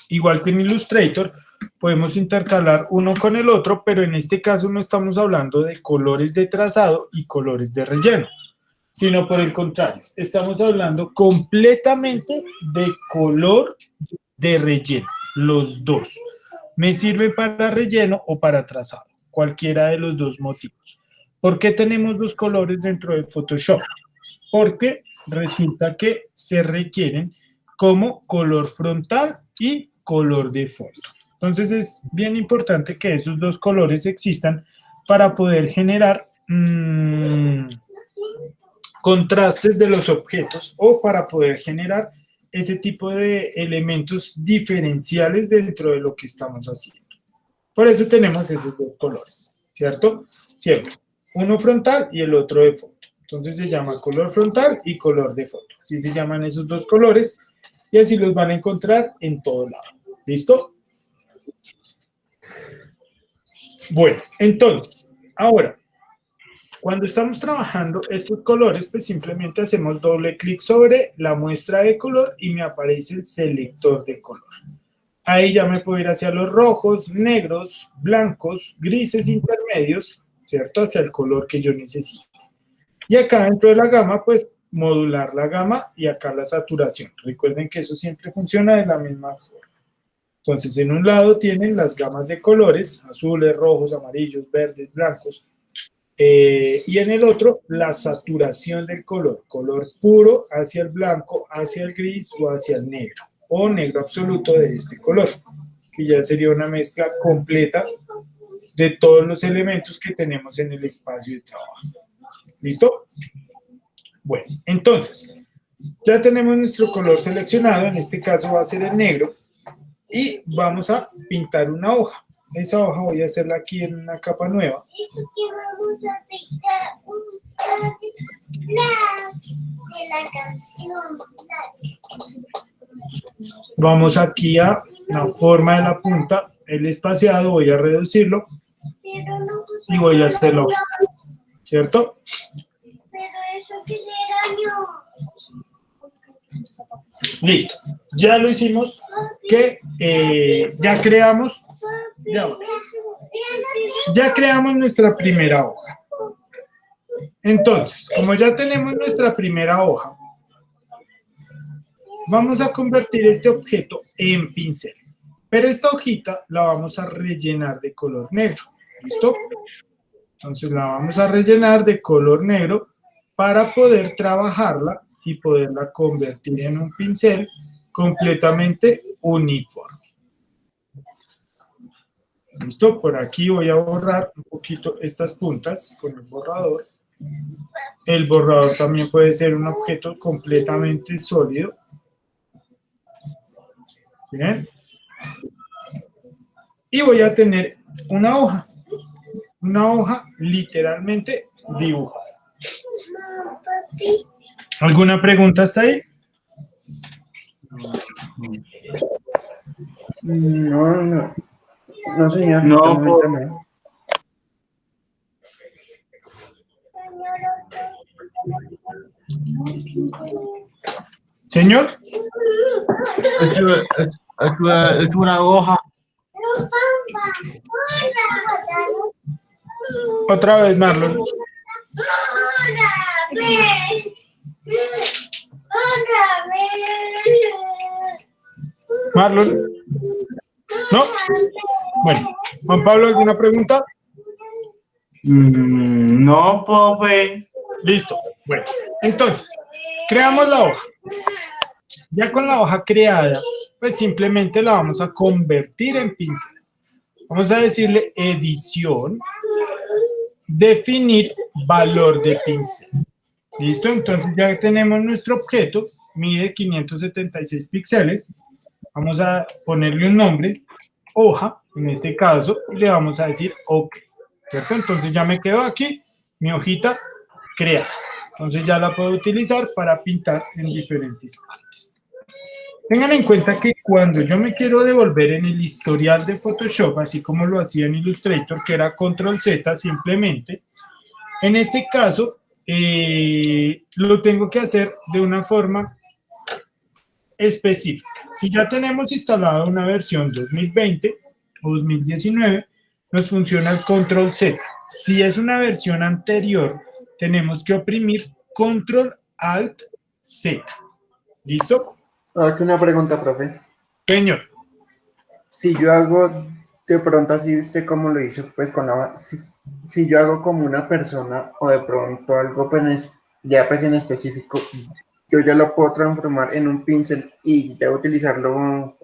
Igual que en Illustrator, podemos intercalar uno con el otro, pero en este caso no estamos hablando de colores de trazado y colores de relleno, sino por el contrario, estamos hablando completamente de color de relleno, los dos. Me sirve para relleno o para trazado, cualquiera de los dos motivos. ¿Por qué tenemos los colores dentro de Photoshop? Porque resulta que se requieren como color frontal y color de fondo. Entonces es bien importante que esos dos colores existan para poder generar contrastes de los objetos o para poder generar ese tipo de elementos diferenciales dentro de lo que estamos haciendo. Por eso tenemos esos dos colores, ¿cierto? Siempre. Uno frontal y el otro de fondo. Entonces se llama color frontal y color de fondo. Así se llaman esos dos colores y así los van a encontrar en todo lado. ¿Listo? Bueno, entonces, ahora, cuando estamos trabajando estos colores, pues simplemente hacemos doble clic sobre la muestra de color y me aparece el selector de color. Ahí ya me puedo ir hacia los rojos, negros, blancos, grises intermedios, ¿cierto? Hacia el color que yo necesito. Y acá dentro de la gama, pues modular la gama y acá la saturación. Recuerden que eso siempre funciona de la misma forma. Entonces, en un lado tienen las gamas de colores, azules, rojos, amarillos, verdes, blancos, y en el otro, la saturación del color, color puro hacia el blanco, hacia el gris o hacia el negro, o negro absoluto de este color, que ya sería una mezcla completa de todos los elementos que tenemos en el espacio de trabajo. ¿Listo? Bueno, entonces, ya tenemos nuestro color seleccionado, en este caso va a ser el negro, y vamos a pintar una hoja. Esa hoja voy a hacerla aquí en una capa nueva. Vamos a pintar un de la canción. Vamos aquí a la forma de la punta, el espaciado, voy a reducirlo y voy a hacerlo, ¿cierto? Pero eso que será yo. Listo, ya lo hicimos, que ya creamos nuestra primera hoja. Entonces, como ya tenemos nuestra primera hoja, vamos a convertir este objeto en pincel. Pero esta hojita la vamos a rellenar de color negro. ¿Listo? Entonces la vamos a rellenar de color negro para poder trabajarla y poderla convertir en un pincel completamente uniforme. ¿Listo? Por aquí voy a borrar un poquito estas puntas con el borrador. El borrador también puede ser un objeto completamente sólido. Bien. Y voy a tener una hoja literalmente dibujada. ¿Alguna pregunta hasta ahí? No, señor. No, No. ¿Señor? Es una hoja. Otra vez, Marlon. Marlon. ¿No? Bueno, Juan Pablo, ¿alguna pregunta? No, profe. Listo. Bueno, entonces, creamos la hoja. Ya con la hoja creada, pues simplemente la vamos a convertir en pincel. Vamos a decirle edición, definir valor de pincel. ¿Listo? Entonces ya tenemos nuestro objeto, mide 576 píxeles. Vamos a ponerle un nombre, hoja, en este caso, y le vamos a decir OK. ¿Cierto? Entonces ya me quedo aquí mi hojita creada. Entonces ya la puedo utilizar para pintar en diferentes partes. Tengan en cuenta que cuando yo me quiero devolver en el historial de Photoshop, así como lo hacía en Illustrator, que era Control Z simplemente, en este caso lo tengo que hacer de una forma específica. Si ya tenemos instalada una versión 2020 o 2019, nos funciona el Control Z. Si es una versión anterior, tenemos que oprimir Control Alt Z. ¿Listo? Ahora que una pregunta, profe. Señor. Si yo hago de pronto así, usted como lo hizo, pues con la... Si yo hago como una persona o de pronto algo pues, ya pues en específico, yo ya lo puedo transformar en un pincel y ya utilizarlo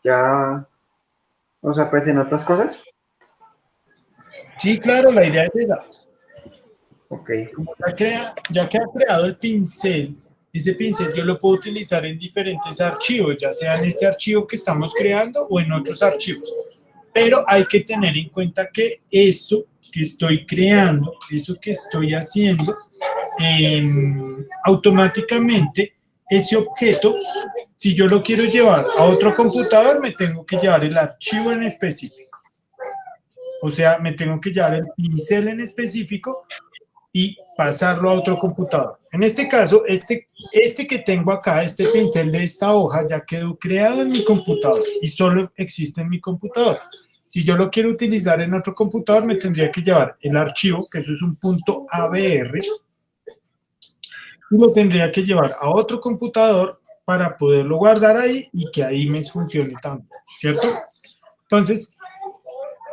ya, o sea, pues en otras cosas. Sí, claro, la idea es esa. Ok. Ya que ha creado el pincel, ese pincel yo lo puedo utilizar en diferentes archivos, ya sea en este archivo que estamos creando o en otros archivos. Pero hay que tener en cuenta que eso que estoy creando, eso que estoy haciendo, automáticamente ese objeto, si yo lo quiero llevar a otro computador, me tengo que llevar el archivo en específico. O sea, me tengo que llevar el pincel en específico y pasarlo a otro computador. En este caso, este que tengo acá, este pincel de esta hoja, ya quedó creado en mi computador y solo existe en mi computador. Si yo lo quiero utilizar en otro computador, me tendría que llevar el archivo, que eso es un .abr, y lo tendría que llevar a otro computador para poderlo guardar ahí y que ahí me funcione también, ¿cierto? Entonces,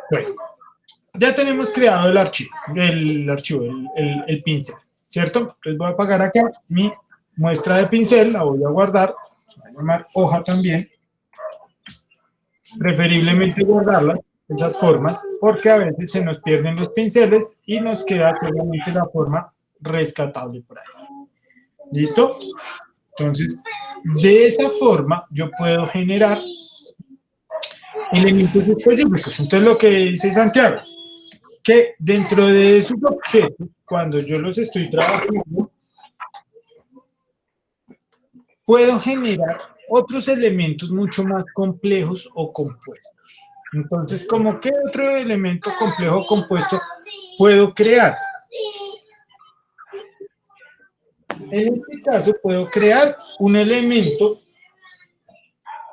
bueno, ya tenemos creado el pincel, ¿cierto? Entonces voy a apagar acá mi muestra de pincel, la voy a guardar, voy a llamar hoja también, preferiblemente guardarla de esas formas, porque a veces se nos pierden los pinceles y nos queda solamente la forma rescatable por ahí. ¿Listo? Entonces, de esa forma yo puedo generar elementos específicos. Entonces, lo que dice Santiago, que dentro de esos objetos, cuando yo los estoy trabajando, puedo generar otros elementos mucho más complejos o compuestos. Entonces, ¿cómo qué otro elemento complejo o compuesto puedo crear? En este caso, puedo crear un elemento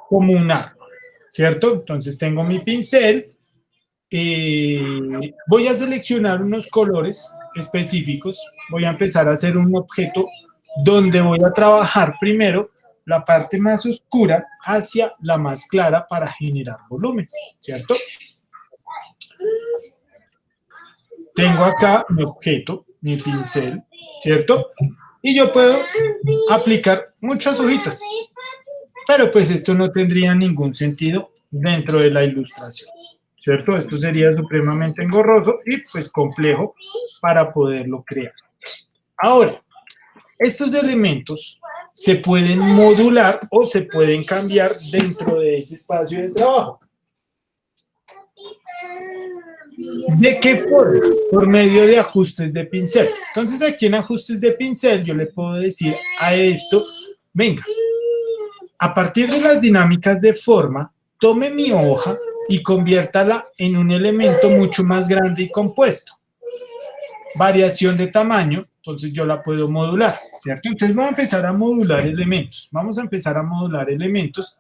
como un árbol, ¿cierto? Entonces, tengo mi pincel. Voy a seleccionar unos colores específicos. Voy a empezar a hacer un objeto donde voy a trabajar primero la parte más oscura hacia la más clara para generar volumen, ¿cierto? Tengo acá mi objeto, mi pincel, ¿cierto? Y yo puedo aplicar muchas hojitas, pero pues esto no tendría ningún sentido dentro de la ilustración, ¿cierto? Esto sería supremamente engorroso y pues complejo para poderlo crear. Ahora, estos elementos se pueden modular o se pueden cambiar dentro de ese espacio de trabajo. ¿De qué forma? Por medio de ajustes de pincel. Entonces aquí en ajustes de pincel yo le puedo decir a esto, venga, a partir de las dinámicas de forma, tome mi hoja y conviértala en un elemento mucho más grande y compuesto. Variación de tamaño, entonces yo la puedo modular, ¿cierto? Entonces vamos a empezar a modular elementos. Vamos a empezar a modular elementos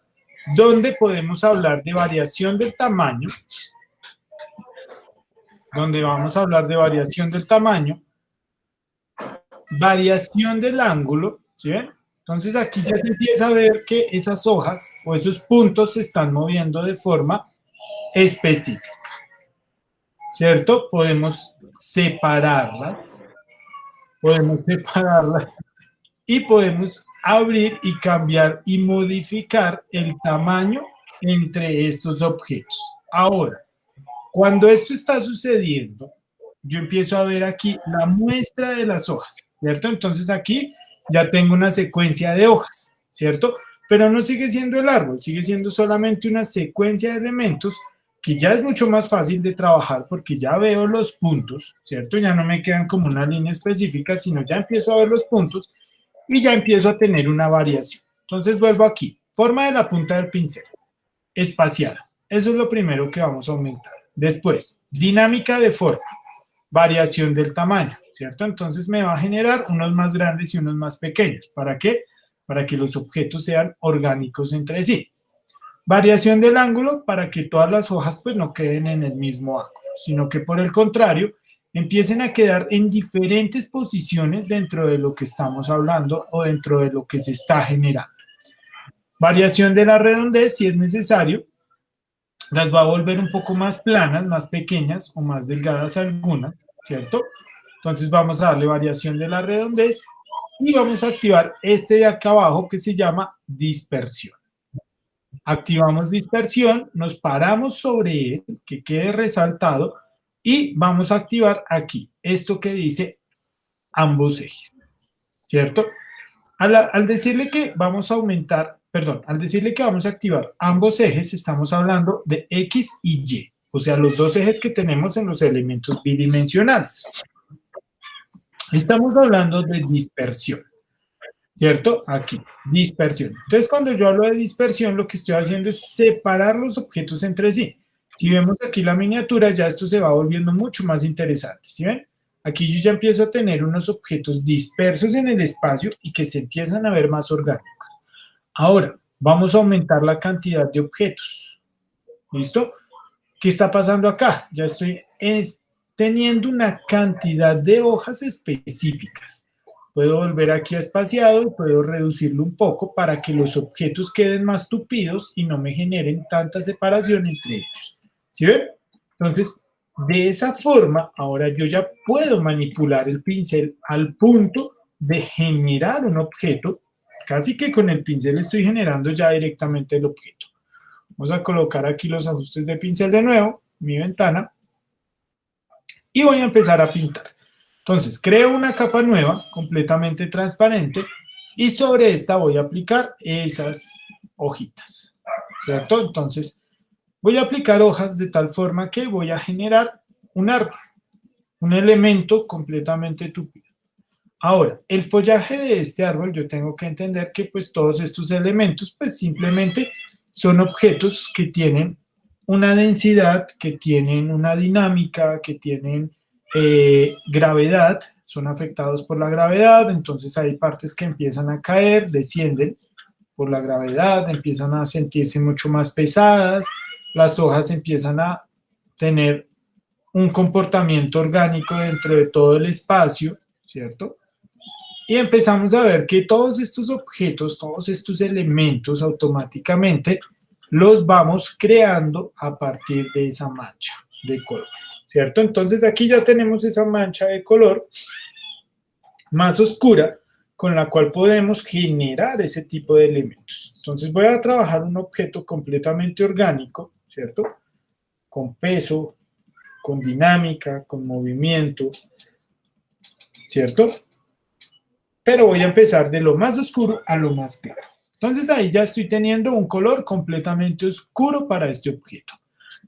donde podemos hablar de variación del tamaño, variación del ángulo, ¿sí ven? Entonces aquí ya se empieza a ver que esas hojas o esos puntos se están moviendo de forma específica, ¿cierto? Podemos separarlas y podemos abrir y cambiar y modificar el tamaño entre estos objetos. Ahora, cuando esto está sucediendo, yo empiezo a ver aquí la muestra de las hojas, ¿cierto? Entonces aquí ya tengo una secuencia de hojas, ¿cierto? Pero no sigue siendo el árbol, sigue siendo solamente una secuencia de elementos que ya es mucho más fácil de trabajar porque ya veo los puntos, ¿cierto? Ya no me quedan como una línea específica, sino ya empiezo a ver los puntos y ya empiezo a tener una variación. Entonces vuelvo aquí, forma de la punta del pincel, espaciada. Eso es lo primero que vamos a aumentar. Después, dinámica de forma, variación del tamaño, ¿cierto? Entonces me va a generar unos más grandes y unos más pequeños. ¿Para qué? Para que los objetos sean orgánicos entre sí. Variación del ángulo para que todas las hojas pues no queden en el mismo ángulo, sino que por el contrario empiecen a quedar en diferentes posiciones dentro de lo que estamos hablando o dentro de lo que se está generando. Variación de la redondez, si es necesario, las va a volver un poco más planas, más pequeñas o más delgadas algunas, ¿cierto? Entonces vamos a darle variación de la redondez y vamos a activar este de acá abajo que se llama dispersión. Activamos dispersión, nos paramos sobre él, que quede resaltado, y vamos a activar aquí esto que dice ambos ejes, ¿cierto? Al decirle que vamos a aumentar, perdón, al decirle que vamos a activar ambos ejes, estamos hablando de X y Y, o sea, los dos ejes que tenemos en los elementos bidimensionales. Estamos hablando de dispersión. ¿Cierto? Aquí, dispersión. Entonces, cuando yo hablo de dispersión, lo que estoy haciendo es separar los objetos entre sí. Si vemos aquí la miniatura, ya esto se va volviendo mucho más interesante, ¿sí ven? Aquí yo ya empiezo a tener unos objetos dispersos en el espacio y que se empiezan a ver más orgánicos. Ahora, vamos a aumentar la cantidad de objetos. ¿Listo? ¿Qué está pasando acá? Ya estoy teniendo una cantidad de hojas específicas. Puedo volver aquí a espaciado y puedo reducirlo un poco para que los objetos queden más tupidos y no me generen tanta separación entre ellos. ¿Sí ven? Entonces, de esa forma, ahora yo ya puedo manipular el pincel al punto de generar un objeto. Casi que con el pincel estoy generando ya directamente el objeto. Vamos a colocar aquí los ajustes de pincel de nuevo, mi ventana, y voy a empezar a pintar. Entonces, creo una capa nueva, completamente transparente, y sobre esta voy a aplicar esas hojitas, ¿cierto? Entonces, voy a aplicar hojas de tal forma que voy a generar un árbol, un elemento completamente tupido. Ahora, el follaje de este árbol, yo tengo que entender que pues todos estos elementos pues simplemente son objetos que tienen una densidad, que tienen una dinámica, que tienen gravedad, son afectados por la gravedad, entonces hay partes que empiezan a caer, descienden por la gravedad, empiezan a sentirse mucho más pesadas, las hojas empiezan a tener un comportamiento orgánico dentro de todo el espacio, ¿cierto? Y empezamos a ver que todos estos objetos, todos estos elementos automáticamente los vamos creando a partir de esa mancha de color, ¿cierto? Entonces aquí ya tenemos esa mancha de color más oscura con la cual podemos generar ese tipo de elementos. Entonces voy a trabajar un objeto completamente orgánico, ¿cierto? Con peso, con dinámica, con movimiento, ¿cierto? Pero voy a empezar de lo más oscuro a lo más claro. Entonces ahí ya estoy teniendo un color completamente oscuro para este objeto.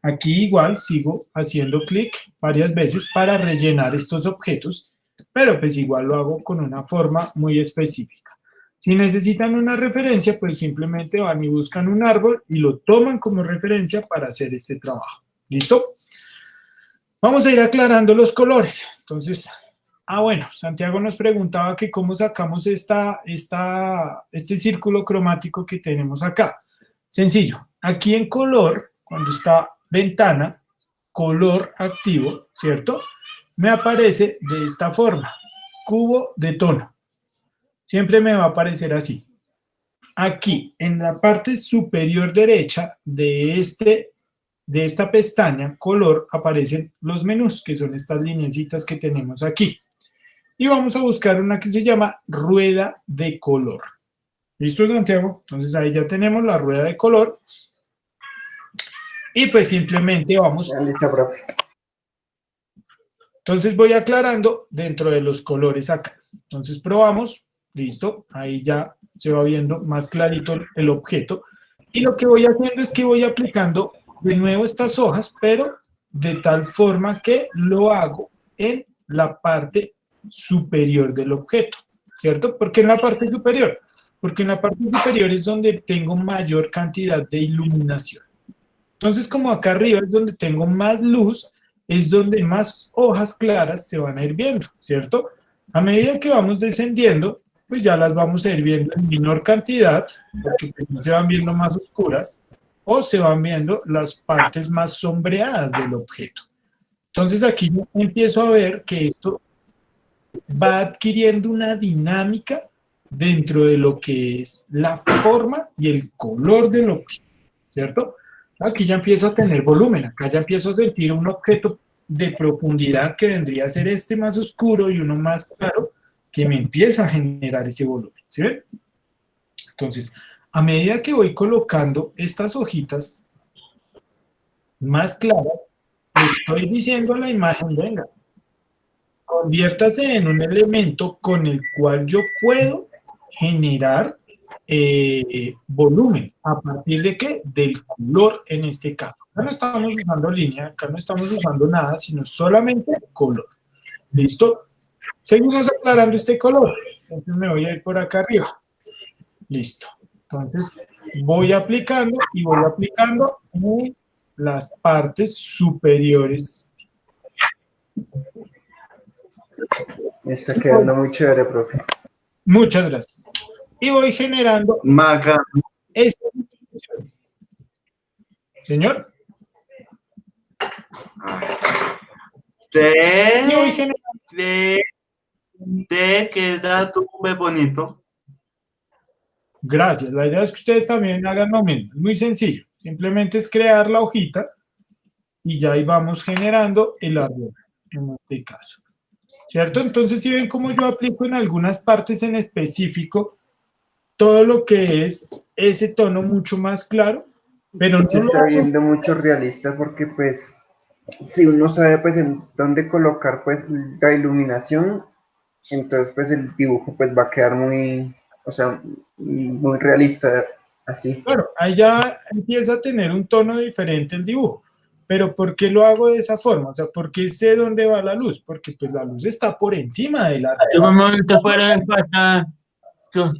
Aquí igual sigo haciendo clic varias veces para rellenar estos objetos, pero pues igual lo hago con una forma muy específica. Si necesitan una referencia, pues simplemente van y buscan un árbol y lo toman como referencia para hacer este trabajo. ¿Listo? Vamos a ir aclarando los colores. Entonces, bueno, Santiago nos preguntaba que cómo sacamos este círculo cromático que tenemos acá. Sencillo, aquí en color, cuando está ventana, color activo, ¿cierto? Me aparece de esta forma, cubo de tono. Siempre me va a aparecer así. Aquí, en la parte superior derecha de esta pestaña, color, aparecen los menús, que son estas lineecitas que tenemos aquí. Y vamos a buscar una que se llama rueda de color. ¿Listo, Santiago? Entonces ahí ya tenemos la rueda de color. Y pues simplemente vamos... Ya listo, profe. Entonces voy aclarando dentro de los colores acá. Entonces probamos, listo, ahí ya se va viendo más clarito el objeto. Y lo que voy haciendo es que voy aplicando de nuevo estas hojas, pero de tal forma que lo hago en la parte superior del objeto, ¿cierto? ¿Por qué en la parte superior? Porque en la parte superior es donde tengo mayor cantidad de iluminación. Entonces, como acá arriba es donde tengo más luz, es donde más hojas claras se van a ir viendo, ¿cierto? A medida que vamos descendiendo, pues ya las vamos a ir viendo en menor cantidad, porque pues se van viendo más oscuras, o se van viendo las partes más sombreadas del objeto. Entonces aquí yo empiezo a ver que esto va adquiriendo una dinámica dentro de lo que es la forma y el color del objeto, ¿cierto? Aquí ya empiezo a tener volumen, acá ya empiezo a sentir un objeto de profundidad que vendría a ser este más oscuro y uno más claro, que me empieza a generar ese volumen, ¿sí ven? Entonces, a medida que voy colocando estas hojitas más claras, le estoy diciendo a la imagen, venga, conviértase en un elemento con el cual yo puedo generar volumen. ¿A partir de qué? Del color en este caso. Acá no estamos usando línea, acá no estamos usando nada, sino solamente color. ¿Listo? Seguimos aclarando este color. Entonces me voy a ir por acá arriba. Listo. Entonces voy aplicando y voy aplicando en las partes superiores. Está quedando muy chévere, profe. Muchas gracias. Y voy generando Maca. esta distribución. Señor. Y voy generando. Te queda tu muy bonito. Gracias. La idea es que ustedes también hagan lo mismo. Es muy sencillo. Simplemente es crear la hojita y ya ahí vamos generando el árbol, en este caso. ¿Cierto? Entonces, si ven cómo yo aplico en algunas partes en específico todo lo que es ese tono mucho más claro, pero no Se lo está hago. viendo mucho realista porque pues si uno sabe pues en dónde colocar pues la iluminación, entonces pues el dibujo pues va a quedar muy, o sea, muy realista así. Claro, ahí ya empieza a tener un tono diferente el dibujo. Pero ¿por qué lo hago de esa forma? O sea, ¿por qué sé dónde va la luz? Porque pues la luz está por encima de la... Tu momento para falta. Yo.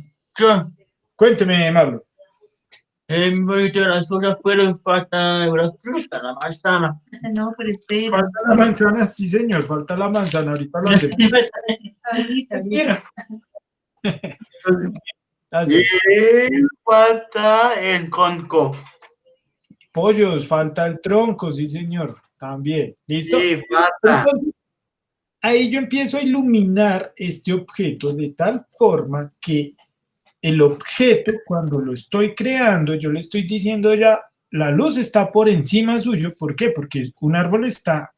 Cuénteme, Marlon. En bonito las cosas pueden falta la fruta, la manzana. No, pero espera. Falta la manzana, sí señor, falta la manzana, ahorita lo hacemos. Ahorita. Gracias. Y falta el conco. Pollos, falta el tronco, sí señor, también. ¿Listo? Sí, falta. Entonces, ahí yo empiezo a iluminar este objeto de tal forma que el objeto, cuando lo estoy creando, yo le estoy diciendo ya, la luz está por encima suyo. ¿Por qué? Porque un árbol está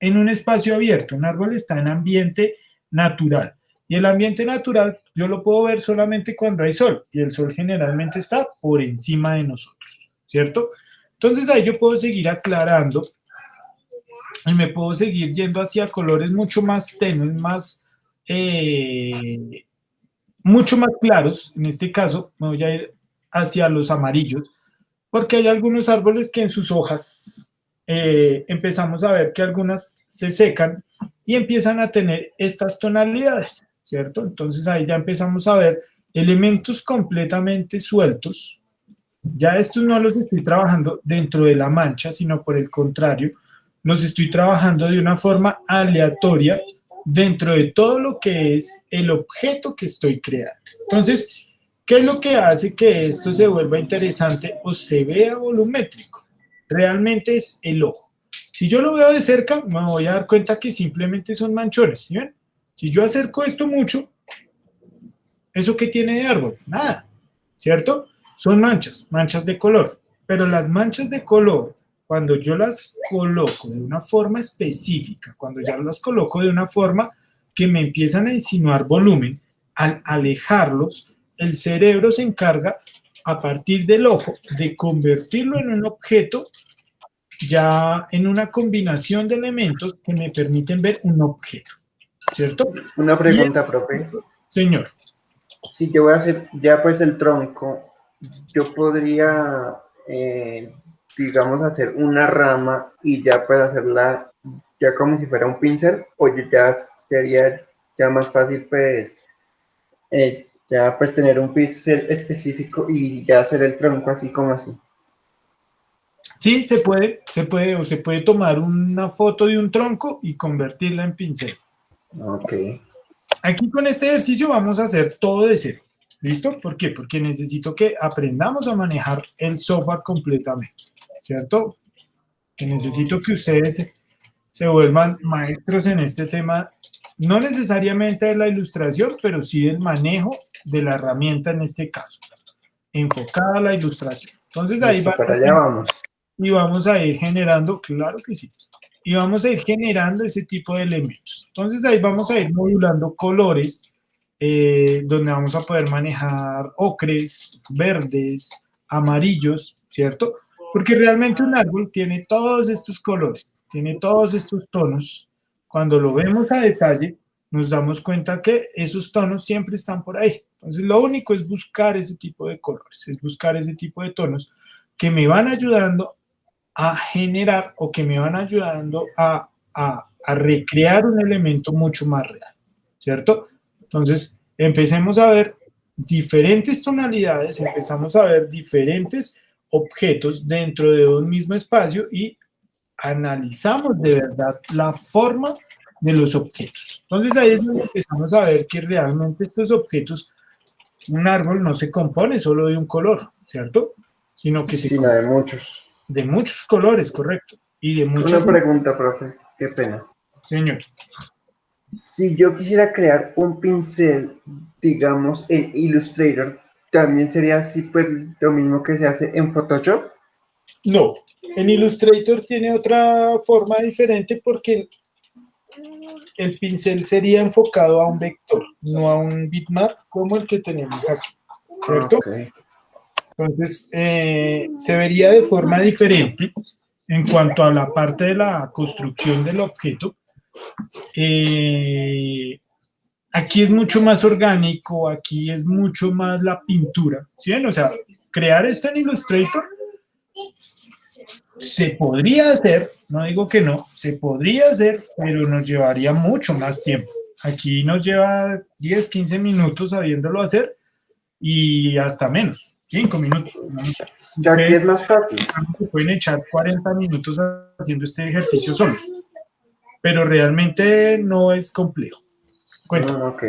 en un espacio abierto, un árbol está en ambiente natural. Y el ambiente natural yo lo puedo ver solamente cuando hay sol, y el sol generalmente está por encima de nosotros, ¿cierto? Entonces ahí yo puedo seguir aclarando y me puedo seguir yendo hacia colores mucho más tenues, mucho más claros. En este caso me voy a ir hacia los amarillos, porque hay algunos árboles que en sus hojas empezamos a ver que algunas se secan y empiezan a tener estas tonalidades, ¿cierto? Entonces ahí ya empezamos a ver elementos completamente sueltos. Ya estos no los estoy trabajando dentro de la mancha, sino por el contrario, los estoy trabajando de una forma aleatoria dentro de todo lo que es el objeto que estoy creando. Entonces, ¿qué es lo que hace que esto se vuelva interesante o se vea volumétrico? Realmente es el ojo. Si yo lo veo de cerca, me voy a dar cuenta que simplemente son manchones, ¿sí ven? Si yo acerco esto mucho, ¿eso qué tiene de árbol? Nada, ¿cierto? Son manchas, manchas de color. Pero las manchas de color, cuando yo las coloco de una forma específica, cuando ya las coloco de una forma que me empiezan a insinuar volumen, al alejarlos, el cerebro se encarga, a partir del ojo, de convertirlo en un objeto, ya en una combinación de elementos que me permiten ver un objeto, ¿cierto? Una pregunta, profe. Señor. Si yo voy a hacer ya pues el tronco, yo podría digamos, hacer una rama y ya pues hacerla ya como si fuera un pincel, o ya sería ya más fácil pues ya pues tener un pincel específico y ya hacer el tronco así como así. Sí, o se puede tomar una foto de un tronco y convertirla en pincel. Ok. Aquí con este ejercicio vamos a hacer todo de cero. ¿Listo? ¿Por qué? Porque necesito que aprendamos a manejar el software completamente, ¿cierto? Que necesito que ustedes se vuelvan maestros en este tema, no necesariamente de la ilustración, pero sí del manejo de la herramienta en este caso, enfocada a la ilustración. Entonces ahí Listo, va para allá vamos. y vamos a ir generando, claro que sí, y vamos a ir generando ese tipo de elementos. Entonces ahí vamos a ir modulando colores, donde vamos a poder manejar ocres, verdes, amarillos, ¿cierto? Porque realmente un árbol tiene todos estos colores, tiene todos estos tonos. Cuando lo vemos a detalle, nos damos cuenta que esos tonos siempre están por ahí. Entonces lo único es buscar ese tipo de colores, es buscar ese tipo de tonos que me van ayudando a generar o que me van ayudando a recrear un elemento mucho más real, ¿cierto? Entonces, empecemos a ver diferentes tonalidades, empezamos a ver diferentes objetos dentro de un mismo espacio y analizamos de verdad la forma de los objetos. Entonces ahí es donde empezamos a ver que realmente estos objetos, un árbol no se compone solo de un color, ¿cierto? Sino que se Sino compone de muchos. de muchos colores, correcto. Y de muchos... Una pregunta, profe, qué pena. Señor. Si yo quisiera crear un pincel, digamos, en Illustrator, ¿también sería así, pues, lo mismo que se hace en Photoshop? No, en Illustrator tiene otra forma diferente porque el pincel sería enfocado a un vector, no a un bitmap como el que tenemos aquí, ¿cierto? Ok. Entonces, se vería de forma diferente en cuanto a la parte de la construcción del objeto. Aquí es mucho más orgánico, aquí es mucho más la pintura, ¿sí ven? O sea, crear esto en Illustrator se podría hacer, no digo que no, se podría hacer, pero nos llevaría mucho más tiempo. Aquí nos lleva 10, 15 minutos sabiéndolo hacer y hasta menos, 5 minutos. ¿No? Ya aquí es más fácil. Se pueden echar 40 minutos haciendo este ejercicio solos, pero realmente no es complejo. Cuéntame. Ok.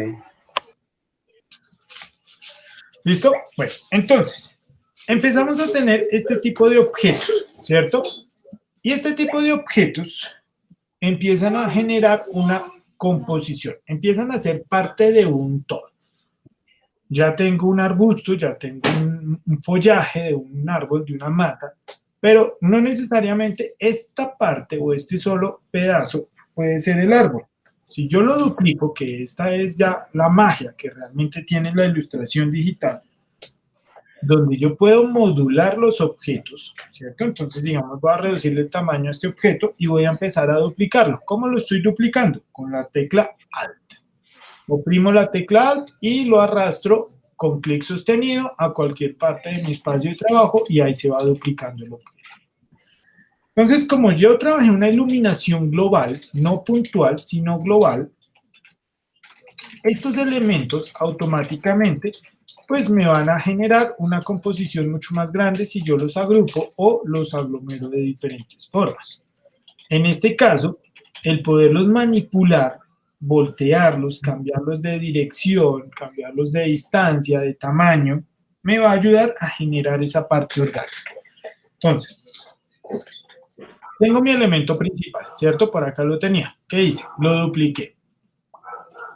¿Listo? Bueno, entonces, empezamos a tener este tipo de objetos, ¿cierto? Y este tipo de objetos empiezan a generar una composición, empiezan a ser parte de un todo. Ya tengo un arbusto, ya tengo un follaje de un árbol, de una mata, pero no necesariamente esta parte o este solo pedazo puede ser el árbol. Si yo lo duplico, que esta es ya la magia que realmente tiene la ilustración digital, donde yo puedo modular los objetos, ¿cierto? Entonces, digamos, voy a reducirle el tamaño a este objeto y voy a empezar a duplicarlo. ¿Cómo lo estoy duplicando? Con la tecla Alt. Oprimo la tecla Alt y lo arrastro con clic sostenido a cualquier parte de mi espacio de trabajo y ahí se va duplicando el objeto. Entonces, como yo trabajé una iluminación global, no puntual, sino global, estos elementos automáticamente pues me van a generar una composición mucho más grande si yo los agrupo o los aglomero de diferentes formas. En este caso, el poderlos manipular, voltearlos, cambiarlos de dirección, cambiarlos de distancia, de tamaño, me va a ayudar a generar esa parte orgánica. Entonces, tengo mi elemento principal, ¿cierto? Por acá lo tenía. ¿Qué hice? Lo dupliqué.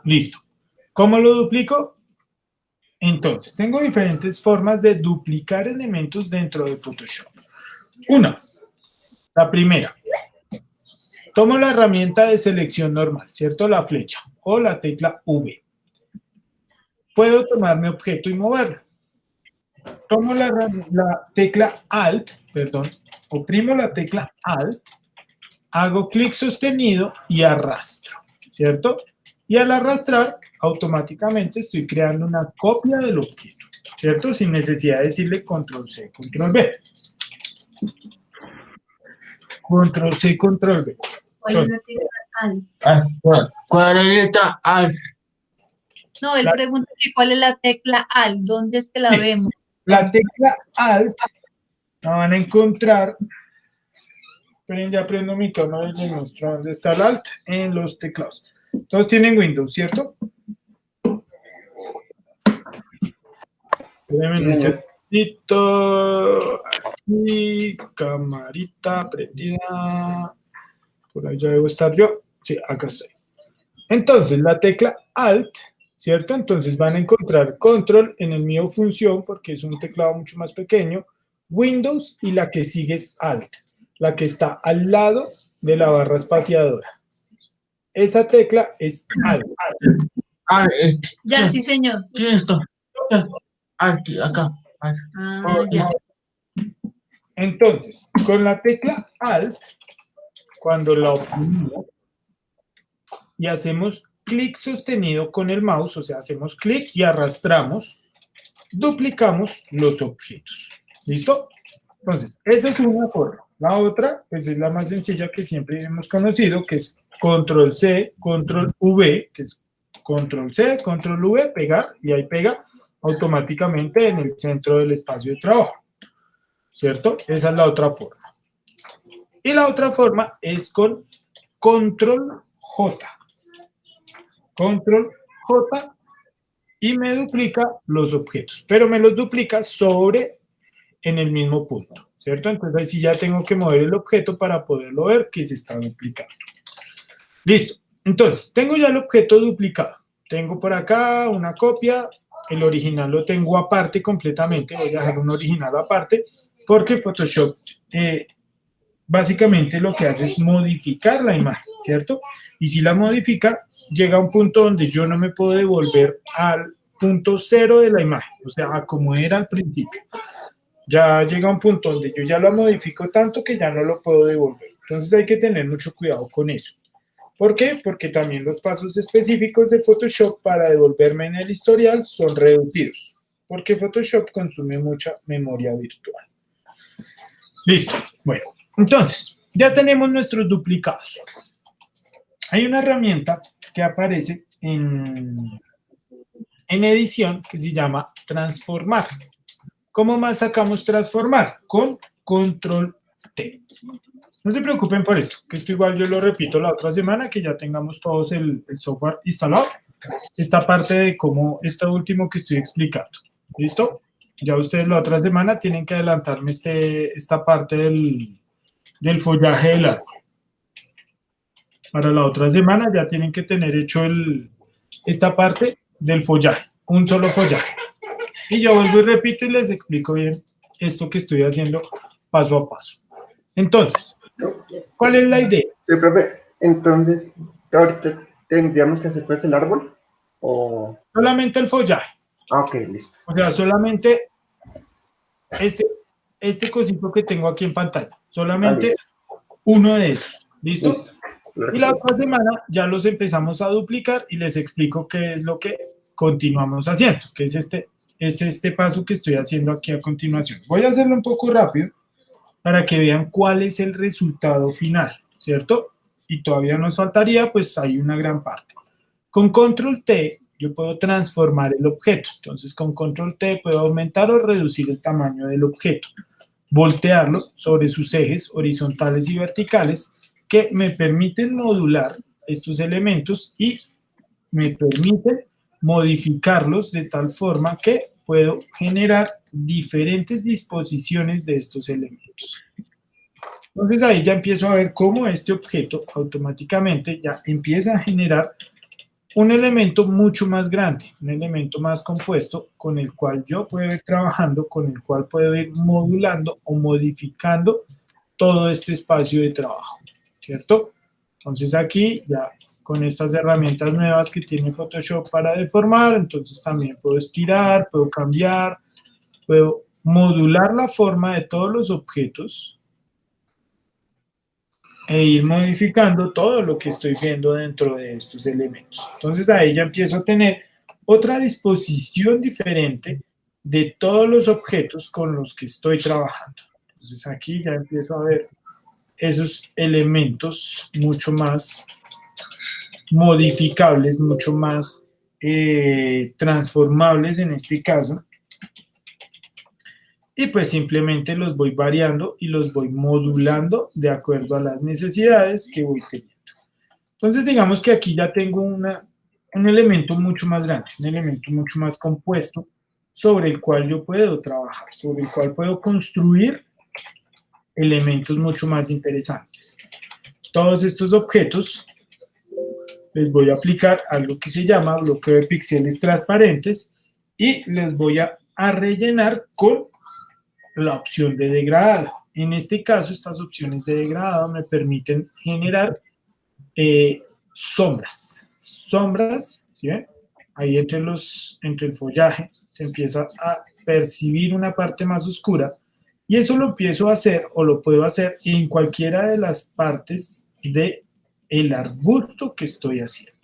Listo. ¿Cómo lo duplico? Entonces, tengo diferentes formas de duplicar elementos dentro de Photoshop. La primera, tomo la herramienta de selección normal, ¿cierto? La flecha o la tecla V. Puedo tomar mi objeto y moverlo. Tomo la tecla Alt, oprimo la tecla Alt, hago clic sostenido y arrastro, ¿cierto? Y al arrastrar, automáticamente estoy creando una copia del objeto, ¿cierto? Sin necesidad de decirle control C, control V. control C, control V. ¿Cuál es la tecla Alt? ¿Cuál es la letra Alt? No, él La- pregunta que cuál es la tecla Alt, ¿dónde es que la Sí. vemos? La tecla Alt la van a encontrar. Esperen, ya prendo mi cámara y les muestro dónde está el Alt en los teclados. Todos tienen Windows, ¿cierto? Espérenme un segundito. Aquí, camarita prendida. Por ahí ya debo estar yo. Sí, acá estoy. Entonces, la tecla Alt, ¿cierto? Entonces van a encontrar Control, en el mío función, porque es un teclado mucho más pequeño, Windows, y la que sigue es Alt, la que está al lado de la barra espaciadora. Esa tecla es Alt. Alt, Ya, sí, señor. sí, esto. Alt, acá. Alt. Ah, ya. Entonces, con la tecla Alt, cuando la oprimimos y hacemos clic sostenido con el mouse, o sea, hacemos clic y arrastramos, duplicamos los objetos. ¿Listo? Entonces, esa es una forma. La otra, pues es la más sencilla que siempre hemos conocido, que es control C, control V, que es control C, control V, pegar, y ahí pega automáticamente en el centro del espacio de trabajo. ¿Cierto? Esa es la otra forma. Y la otra forma es con control J. Control J y me duplica los objetos, pero me los duplica sobre en el mismo punto, ¿cierto? Entonces ahí sí ya tengo que mover el objeto para poderlo ver que se está duplicando. Listo. Entonces, tengo ya el objeto duplicado. Tengo por acá una copia, el original lo tengo aparte completamente, voy a dejar un original aparte, porque Photoshop básicamente lo que hace es modificar la imagen, ¿cierto? Y si la modifica, llega a un punto donde yo no me puedo devolver al punto cero de la imagen, o sea, a como era al principio. Ya llega a un punto donde yo ya lo modifico tanto que ya no lo puedo devolver. Entonces hay que tener mucho cuidado con eso. ¿Por qué? Porque también los pasos específicos de Photoshop para devolverme en el historial son reducidos, porque Photoshop consume mucha memoria virtual. Listo. Bueno, entonces, ya tenemos nuestros duplicados. Hay una herramienta que aparece en edición que se llama transformar. ¿Cómo más sacamos transformar? Con control T. No se preocupen por esto, que esto igual yo lo repito la otra semana, que ya tengamos todos el software instalado. Esta parte de cómo, esto último que estoy explicando. ¿Listo? Ya ustedes la otra semana tienen que adelantarme esta parte del follaje del árbol. Para la otra semana ya tienen que tener hecho esta parte del follaje, un solo follaje. Y yo vuelvo y repito y les explico bien esto que estoy haciendo paso a paso. Entonces, ¿cuál es la idea? Sí, profe, entonces, ahorita tendríamos que hacer pues el árbol, o... Solamente el follaje. Ah, ok, listo. O sea, solamente este cosito que tengo aquí en pantalla. Solamente uno de esos. ¿Listo? Listo. Y la otra semana ya los empezamos a duplicar y les explico qué es lo que continuamos haciendo, que es este paso que estoy haciendo aquí a continuación. Voy a hacerlo un poco rápido para que vean cuál es el resultado final, ¿cierto? Y todavía nos faltaría, pues hay una gran parte. Con control T yo puedo transformar el objeto. Entonces con control T puedo aumentar o reducir el tamaño del objeto, voltearlo sobre sus ejes horizontales y verticales que me permiten modular estos elementos y me permiten modificarlos de tal forma que puedo generar diferentes disposiciones de estos elementos. Entonces ahí ya empiezo a ver cómo este objeto automáticamente ya empieza a generar un elemento mucho más grande, un elemento más compuesto con el cual yo puedo ir trabajando, con el cual puedo ir modulando o modificando todo este espacio de trabajo, ¿cierto? Entonces aquí ya con estas herramientas nuevas que tiene Photoshop para deformar, entonces también puedo estirar, puedo cambiar, puedo modular la forma de todos los objetos e ir modificando todo lo que estoy viendo dentro de estos elementos. Entonces ahí ya empiezo a tener otra disposición diferente de todos los objetos con los que estoy trabajando. Entonces aquí ya empiezo a ver esos elementos mucho más modificables, mucho más transformables en este caso, y pues simplemente los voy variando y los voy modulando de acuerdo a las necesidades que voy teniendo. Entonces digamos que aquí ya tengo un elemento mucho más grande, un elemento mucho más compuesto sobre el cual yo puedo trabajar, sobre el cual puedo construir elementos mucho más interesantes. Todos estos objetos les voy a aplicar algo que se llama bloqueo de píxeles transparentes y les voy a rellenar con la opción de degradado. En este caso, estas opciones de degradado me permiten generar sombras. Sombras, ¿sí ven? Ahí entre el follaje se empieza a percibir una parte más oscura y eso lo empiezo a hacer o lo puedo hacer en cualquiera de las partes del arbusto que estoy haciendo,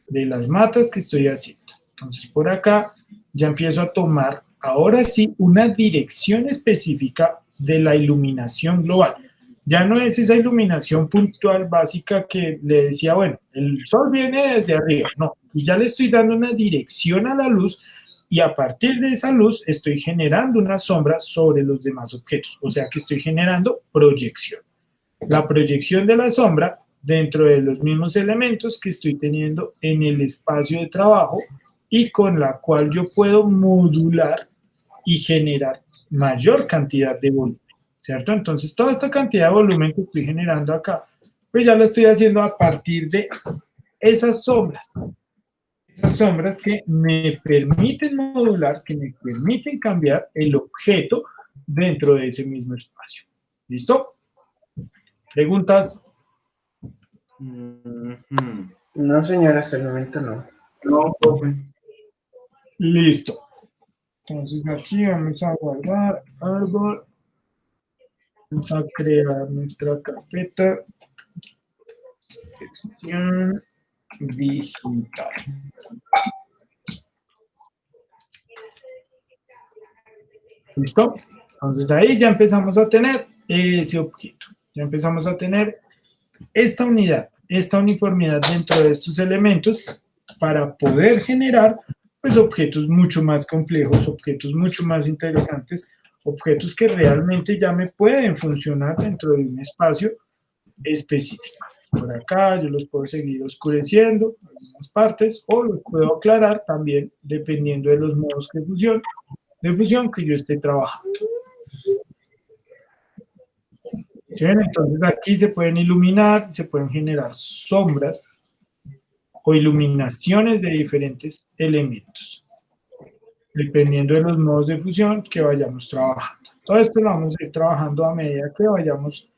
de las matas que estoy haciendo. Entonces por acá ya empiezo a tomar ahora sí una dirección específica de la iluminación global. Ya no es esa iluminación puntual básica que le decía, bueno, el sol viene desde arriba, no, y ya le estoy dando una dirección a la luz y a partir de esa luz estoy generando una sombra sobre los demás objetos, o sea que estoy generando proyección. La proyección de la sombra dentro de los mismos elementos que estoy teniendo en el espacio de trabajo y con la cual yo puedo modular y generar mayor cantidad de volumen, ¿cierto? Entonces, toda esta cantidad de volumen que estoy generando acá, pues ya lo estoy haciendo a partir de esas sombras que me permiten modular, que me permiten cambiar el objeto dentro de ese mismo espacio. ¿Listo? ¿Preguntas? No, señora, hasta el momento no. No, profe. Listo. Entonces aquí vamos a guardar árbol. Vamos a crear nuestra carpeta. Sección digital. ¿Listo? Entonces ahí ya empezamos a tener ese objeto. Ya empezamos a tener esta unidad, esta uniformidad dentro de estos elementos para poder generar pues, objetos mucho más complejos, objetos mucho más interesantes, objetos que realmente ya me pueden funcionar dentro de un espacio específico. Por acá yo los puedo seguir oscureciendo en algunas partes o los puedo aclarar también dependiendo de los modos de fusión que yo esté trabajando. ¿Sí ven? Entonces aquí se pueden iluminar, se pueden generar sombras o iluminaciones de diferentes elementos, dependiendo de los modos de fusión que vayamos trabajando. Todo esto lo vamos a ir trabajando a medida que vayamos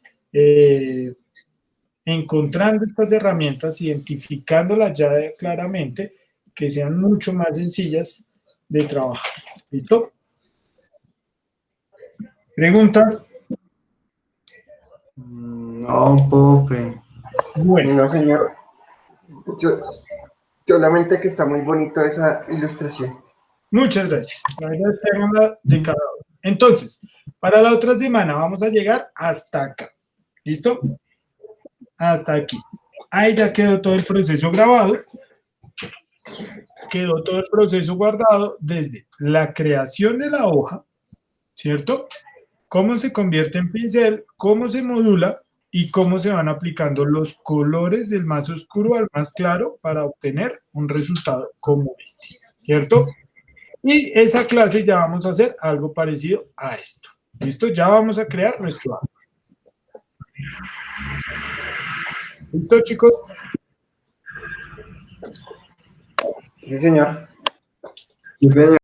encontrando estas herramientas, identificándolas ya claramente, que sean mucho más sencillas de trabajar. ¿Listo? ¿Preguntas? No, profe. Bueno. No, señor. Solamente que está muy bonito esa ilustración. Muchas gracias. La verdad es que hagámosla de cada uno. Entonces, para la otra semana vamos a llegar hasta acá. ¿Listo? Hasta aquí. Ahí ya quedó todo el proceso grabado. Quedó todo el proceso guardado desde la creación de la hoja, ¿cierto? Cómo se convierte en pincel, cómo se modula y cómo se van aplicando los colores del más oscuro al más claro para obtener un resultado como este, ¿cierto? Y esa clase ya vamos a hacer algo parecido a esto. ¿Listo? Ya vamos a crear nuestro árbol. ¿Listo, chicos? Sí, señor. Sí, señor.